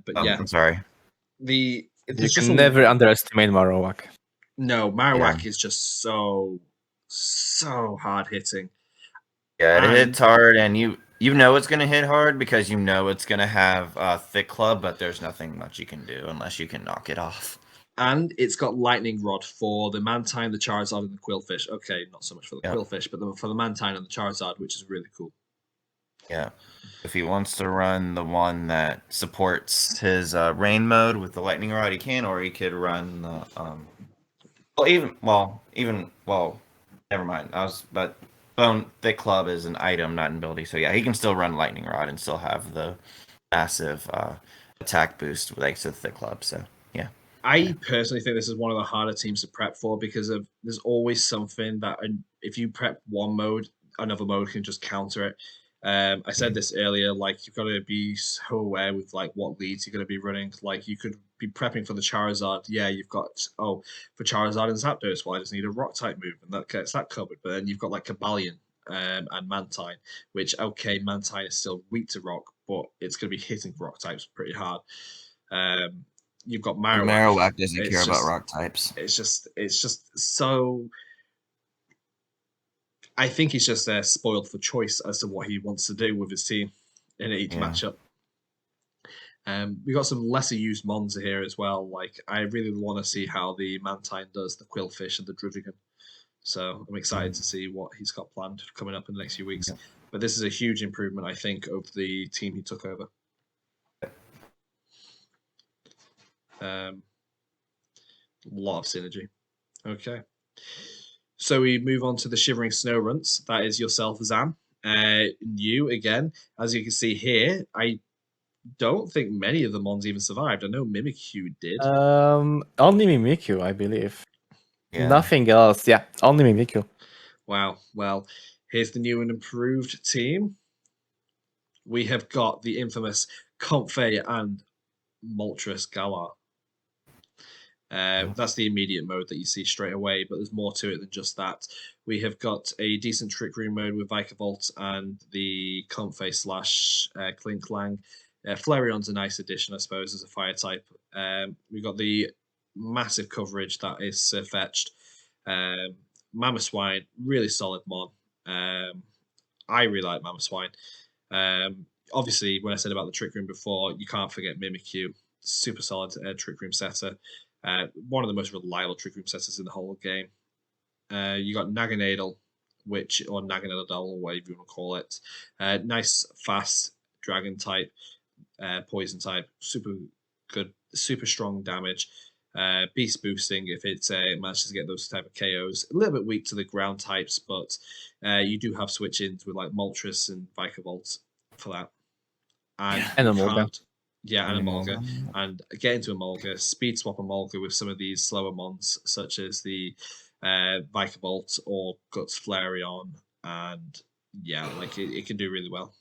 But yeah, I'm sorry. You can never underestimate Marowak. No, Marowak is just so hard hitting. Yeah, it hits hard, and you know it's gonna hit hard because you know it's gonna have thick club, but there's nothing much you can do unless you can knock it off. And it's got Lightning Rod for the Mantine, the Charizard, and the Quillfish. Okay, not so much for the Quillfish, but for the Mantine and the Charizard, which is really cool. Yeah. If he wants to run the one that supports his rain mode with the lightning rod, he can, or he could run the never mind. But Bone Thick Club is an item, not an ability. So yeah, he can still run lightning rod and still have the massive attack boost thanks to the Thick Club. So yeah. I personally think this is one of the harder teams to prep for because there's always something that if you prep one mode, another mode can just counter it. I said this earlier, like you've got to be so aware with like what leads you're going to be running. Like you could be prepping for the Charizard. Yeah, you've got for Charizard and Zapdos, well, I just need a Rock type move, and that gets that covered. But then you've got like Cobalion and Mantine, which Mantine is still weak to Rock, but it's going to be hitting Rock types pretty hard. You've got Marowak. Marowak doesn't care about Rock types. It's just so. I think he's just spoiled for choice as to what he wants to do with his team in each matchup. We got some lesser used Mons here as well. Like I really want to see how the Mantine does the Quillfish and the Druddigon. So I'm excited to see what he's got planned coming up in the next few weeks. But this is a huge improvement, I think, over the team he took over. A lot of synergy. Okay. So we move on to the Shivering Snow Runts. That is yourself, Zam. You, again, as you can see here, I don't think many of the Mons even survived. I know Mimikyu did. Only Mimikyu, I believe. Yeah. Nothing else. Yeah, only Mimikyu. Wow. Well, here's the new and improved team. We have got the infamous Comfey and Moltres Galar. That's the immediate mode that you see straight away, but there's more to it than just that. We have got a decent Trick Room mode with Vikavolt and the Comfey / Klinklang. Flareon's a nice addition, I suppose, as a fire type. We've got the massive coverage that is fetched. Mamoswine, really solid mon. I really like Mamoswine. Obviously, when I said about the Trick Room before, you can't forget Mimikyu. Super solid Trick Room setter. One of the most reliable Trick Room setters in the whole game. You got Naganadel, or Naganadel, or whatever you want to call it. Nice, fast dragon type, poison type, super good, super strong damage. Beast boosting if it manages to get those type of KOs. A little bit weak to the ground types, but you do have switch-ins with like Moltres and Vikavolt for that. And Emolga. Yeah, and Emolga. And get into Emolga, speed swap Emolga with some of these slower mons, such as the Vikavolt or Guts Flareon. And yeah, like it can do really well.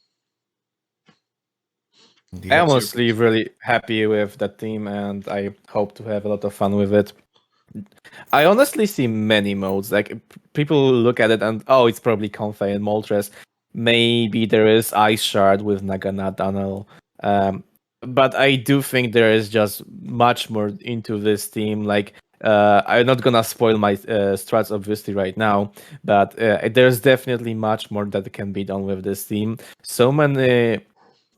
I'm honestly really happy with that team, and I hope to have a lot of fun with it. I honestly see many modes. Like people look at it and it's probably Comfey and Moltres. Maybe there is Ice Shard with Naganadel. But I do think there is just much more into this team. Like I'm not gonna spoil my strats obviously right now, but there's definitely much more that can be done with this team. So many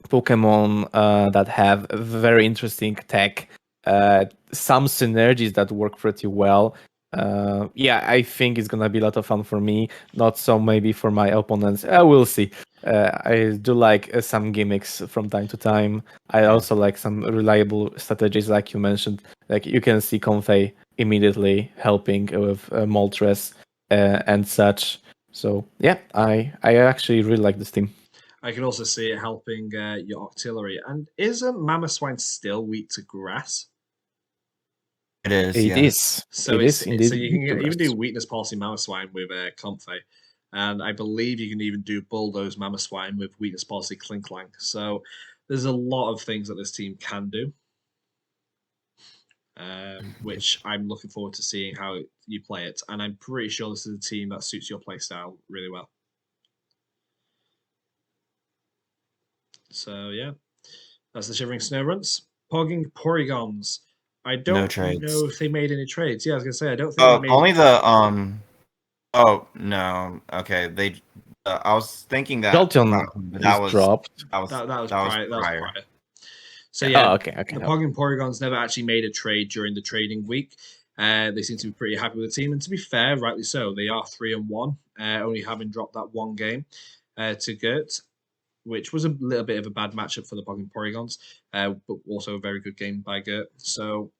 Pokemon that have very interesting tech, some synergies that work pretty well. Yeah, I think it's gonna be a lot of fun for me. Not so maybe for my opponents. We'll see. I do like some gimmicks from time to time. I also like some reliable strategies, like you mentioned. Like you can see Convey immediately helping with Moltres and such. So yeah, I actually really like this team. I can also see it helping your artillery. And isn't Mamoswine still weak to grass? It is, It yes. is. So It is indeed. so you can even do Progress. weakness policy Mamoswine with Comfey. And I believe you can even do Bulldoze Mamoswine with weakness policy Klinklang. So there's a lot of things that this team can do. Which I'm looking forward to seeing how you play it. And I'm pretty sure this is a team that suits your play style really well. So yeah, that's the Shivering Snow Runs. Pogging Porygons. I don't trades. know if they made any trades. Yeah, I was gonna say I don't think they made only the Oh no. Okay, they. I was thinking that. Jolteon That was dropped. that was prior. So Yeah. yeah, Oh, okay. the Pogging Porygons never actually made a trade during the trading week. They seem to be pretty happy with the team, and to be fair, rightly so. They are 3-1, only having dropped that one game to Gurt, which was a little bit of a bad matchup for the Pogging Porygons, but also a very good game by Gurt. So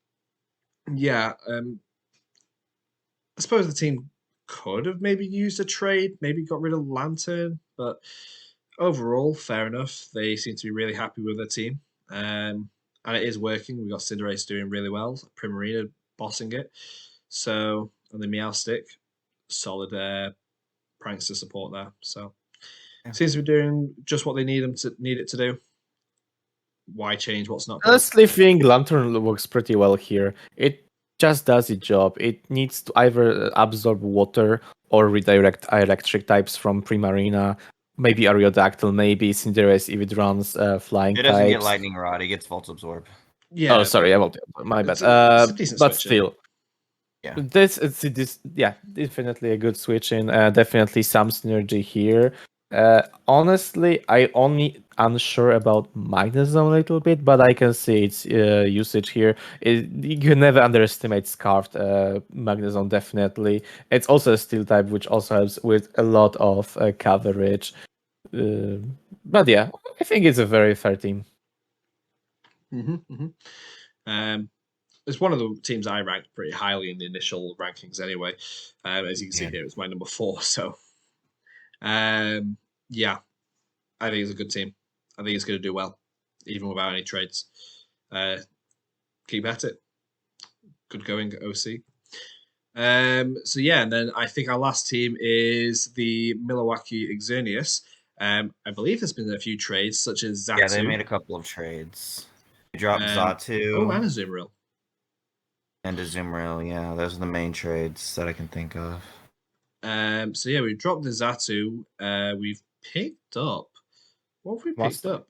yeah, I suppose the team could have maybe used a trade, maybe got rid of Lantern, but overall, fair enough. They seem to be really happy with their team. And it is working. We've got Cinderace doing really well, Primarina bossing it. So, and the Meowstic, solid prankster support there. So, seems to be doing just what they need it to do. Why change what's not? Honestly, think Lantern works pretty well here. It just does its job. It needs to either absorb water or redirect electric types from Primarina. Maybe Aerodactyl, maybe Cinderace if it runs flying It doesn't get types. Lightning Rod. It gets Volt Absorb. Yeah. Oh, sorry, my bad. It's a decent but switch. still, Yeah. Yeah, definitely a good switch in. Definitely some synergy here. Honestly, I only unsure about Magnezone a little bit, but I can see its usage here. You can never underestimate Scarfed Magnezone, definitely. It's also a Steel type, which also helps with a lot of coverage. But yeah, I think it's a very fair team. It's one of the teams I ranked pretty highly in the initial rankings anyway. As you can see here, it's my number 4. So, yeah, I think it's a good team. I think it's going to do well, even without any trades. Keep at it. Good going, OC. So yeah, and then I think our last team is the Milwaukee Xerneas. I believe there's been a few trades, such as Zatu. Yeah, they made a couple of trades. They dropped Zatu. Oh, and Azumarill. And Azumarill, yeah. Those are the main trades that I can think of. So yeah, we dropped the Zatu. We've picked up. What have we picked up?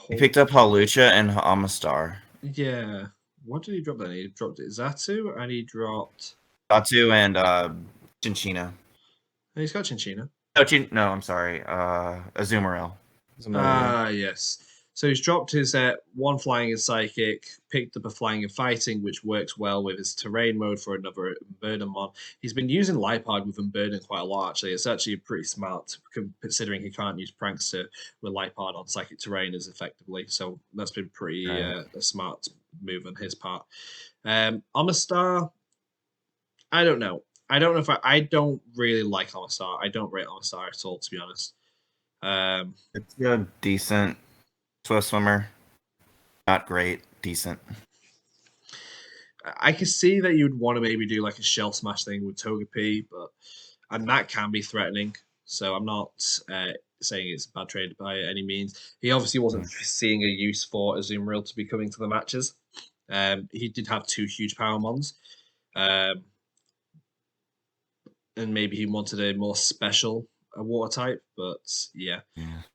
He picked up Hawlucha and Amistar. Yeah. What did he drop then? He dropped it Zatu and he dropped Zatu and Chinchina. Oh, he's got Chinchina. No, I'm sorry. Azumarill. Yes. So he's dropped his one flying and psychic, picked up a flying and fighting, which works well with his terrain mode for another Unburden mod. He's been using Lipard with Unburden quite a lot, actually. It's actually pretty smart, considering he can't use Prankster with Lipard on psychic terrain as effectively. So that's been pretty a smart move on his part. Amistar, I don't know. I don't know if I don't really like Amistar. I don't rate Amistar at all, to be honest. It's a decent Swift Swimmer. Not great, decent. I can see that you'd want to maybe do like a shell smash thing with Togepi, and that can be threatening. So I'm not saying it's a bad trade by any means. He obviously wasn't seeing a use for Azumarill to be coming to the matches. He did have 2 huge power mons. And maybe he wanted a more special water type, but yeah.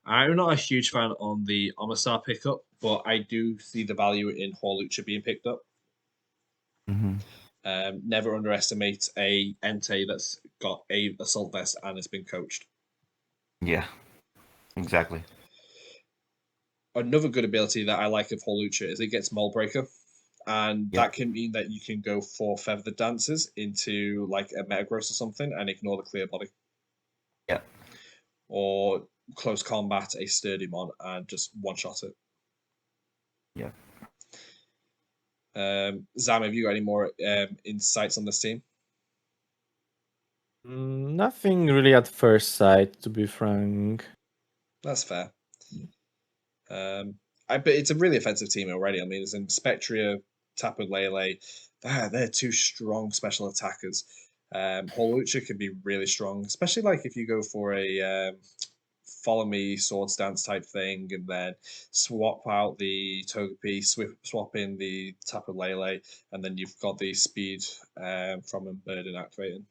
I'm not a huge fan on the Amistar pickup, but I do see the value in Hawlucha being picked up. Never underestimate a Entei that's got a assault vest and has been coached. Yeah, exactly. Another good ability that I like of Hawlucha is it gets Mold Breaker. And that can mean that you can go for Feather Dancers into like a Metagross or something and ignore the Clear Body. Yeah. Or Close Combat a Sturdymon and just one-shot it. Yeah. Zam, have you got any more insights on this team? Nothing really at first sight, to be frank. That's fair. But it's a really offensive team already. I mean, it's in Spectria, Tapu Lele. They're two strong special attackers. Hawlucha can be really strong, especially like if you go for a follow me Swords Dance type thing and then swap out the Togepi, swap in the Tapu Lele, and then you've got the speed from a Burden activating.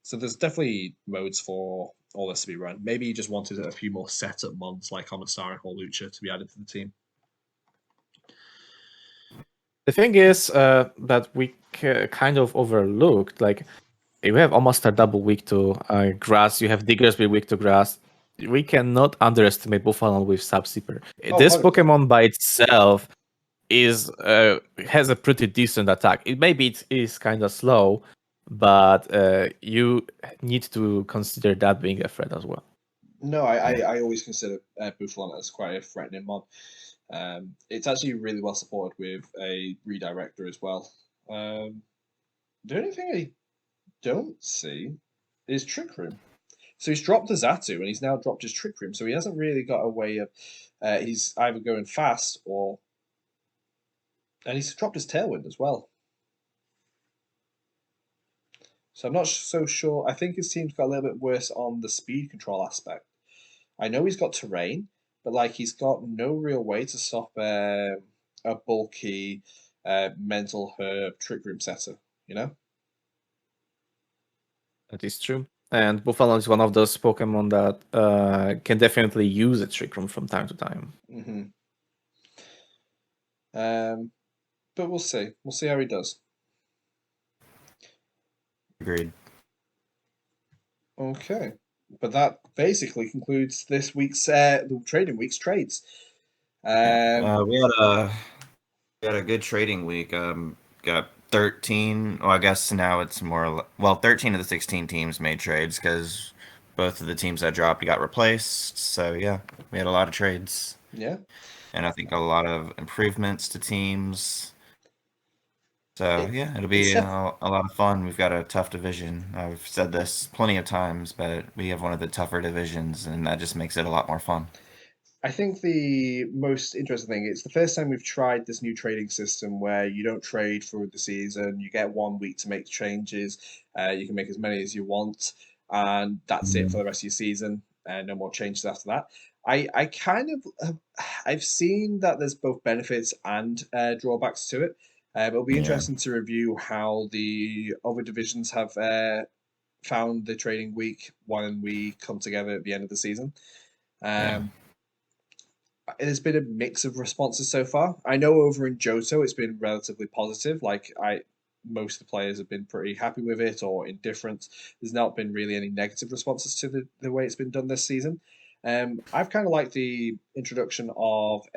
So there's definitely modes for all this to be run. Maybe you just wanted a few more setup mons like Omastar and Hawlucha to be added to the team. The thing is that we kind of overlooked, like, we have almost a double weak to grass, you have Diggersby weak to grass. We cannot underestimate Buffalon with Subseeper. This 100%. Pokemon by itself has a pretty decent attack. Maybe it is kind of slow, but you need to consider that being a threat as well. No, I always consider Buffalon as quite a threatening mod. It's actually really well supported with a redirector as well. The only thing I don't see is Trick Room. So he's dropped the Xatu and he's now dropped his Trick Room. So he hasn't really got a way of. He's either going fast or. And he's dropped his Tailwind as well. So I'm not so sure. I think his team's got a little bit worse on the speed control aspect. I know he's got terrain, but like he's got no real way to stop a bulky mental herb Trick Room setter, you know? That is true. And Buffalon is one of those Pokemon that can definitely use a Trick Room from time to time. Mm-hmm. But we'll see. We'll see how he does. Agreed. Okay. But that basically concludes this week's the trading week's trades. We had a good trading week. Got 13. Well, I guess now it's more. Well, 13 of the 16 teams made trades because both of the teams that dropped got replaced. So yeah, we had a lot of trades. Yeah. And I think a lot of improvements to teams. So yeah, it'll be a lot of fun. We've got a tough division. I've said this plenty of times, but we have one of the tougher divisions, and that just makes it a lot more fun. I think the most interesting thing, it's the first time we've tried this new trading system where you don't trade for the season. You get 1 week to make changes. You can make as many as you want, and that's it for the rest of your season. And no more changes after that. I kind of I've seen that there's both benefits and drawbacks to it. But it'll be interesting to review how the other divisions have found the trading week when we come together at the end of the season. There's been a mix of responses so far. I know over in Johto it's been relatively positive. Most of the players have been pretty happy with it or indifferent. There's not been really any negative responses to the way it's been done this season. I've kind of liked the introduction of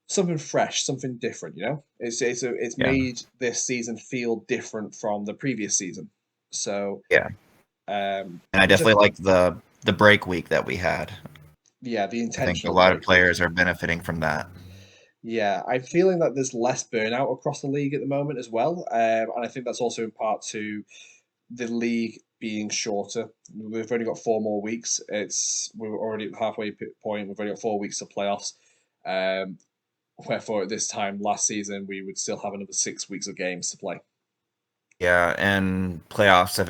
something fresh, something different. You know, it's made this season feel different from the previous season. So and I definitely like the break week that we had. Yeah, the intentional. I think a lot of players are benefiting from that. Yeah, I'm feeling that there's less burnout across the league at the moment as well, and I think that's also in part to the league being shorter. We've only got 4 more weeks. We're already at the halfway point. We've only got 4 weeks of playoffs. Wherefore, at this time last season, we would still have another 6 weeks of games to play. Yeah, and playoffs have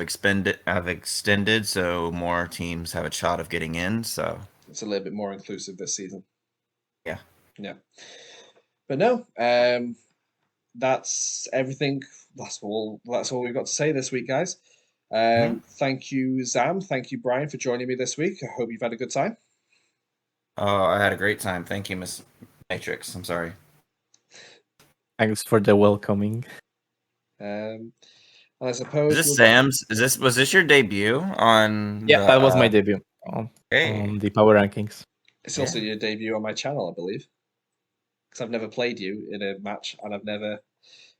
extended, so more teams have a shot of getting in. So it's a little bit more inclusive this season. Yeah. But no, that's everything. That's all we've got to say this week, guys. Thank you, Zam. Thank you, Brian, for joining me this week. I hope you've had a good time. Oh, I had a great time. Thank you, Miss Matrix. I'm sorry. Thanks for the welcoming. And I suppose was this your debut on? Yeah, that was my debut on the power rankings. It's also your debut on my channel, I believe. because I've never played you in a match and I've never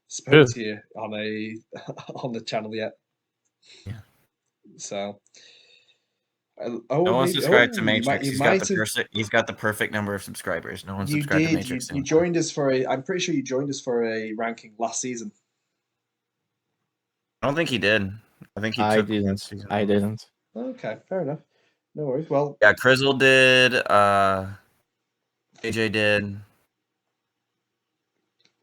spoke to you on on the channel yet. Yeah. So. No one subscribed to Matrix. He's got the perfect number of subscribers. No one You subscribed to did. Matrix. You joined us for a. I'm pretty sure you joined us for a ranking last season. I don't think he did. I think he I took. didn't. I didn't. Okay, fair enough. No worries. Well, Yeah, Crizzle did. AJ did.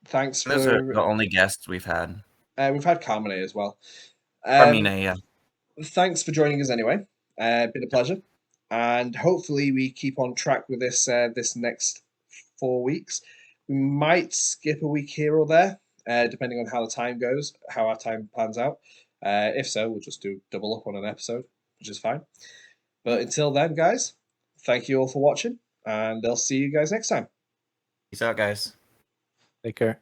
Thanks Those for. are the only guests we've had. We've had Carmine as well. Carmine, yeah. Thanks for joining us anyway. Been a pleasure, and hopefully we keep on track with this this next 4 weeks. We might skip a week here or there, depending on how the time goes, how our time plans out. If so, we'll just do double up on an episode, which is fine. But until then, guys, thank you all for watching, and I'll see you guys next time. Peace out, guys. Take care.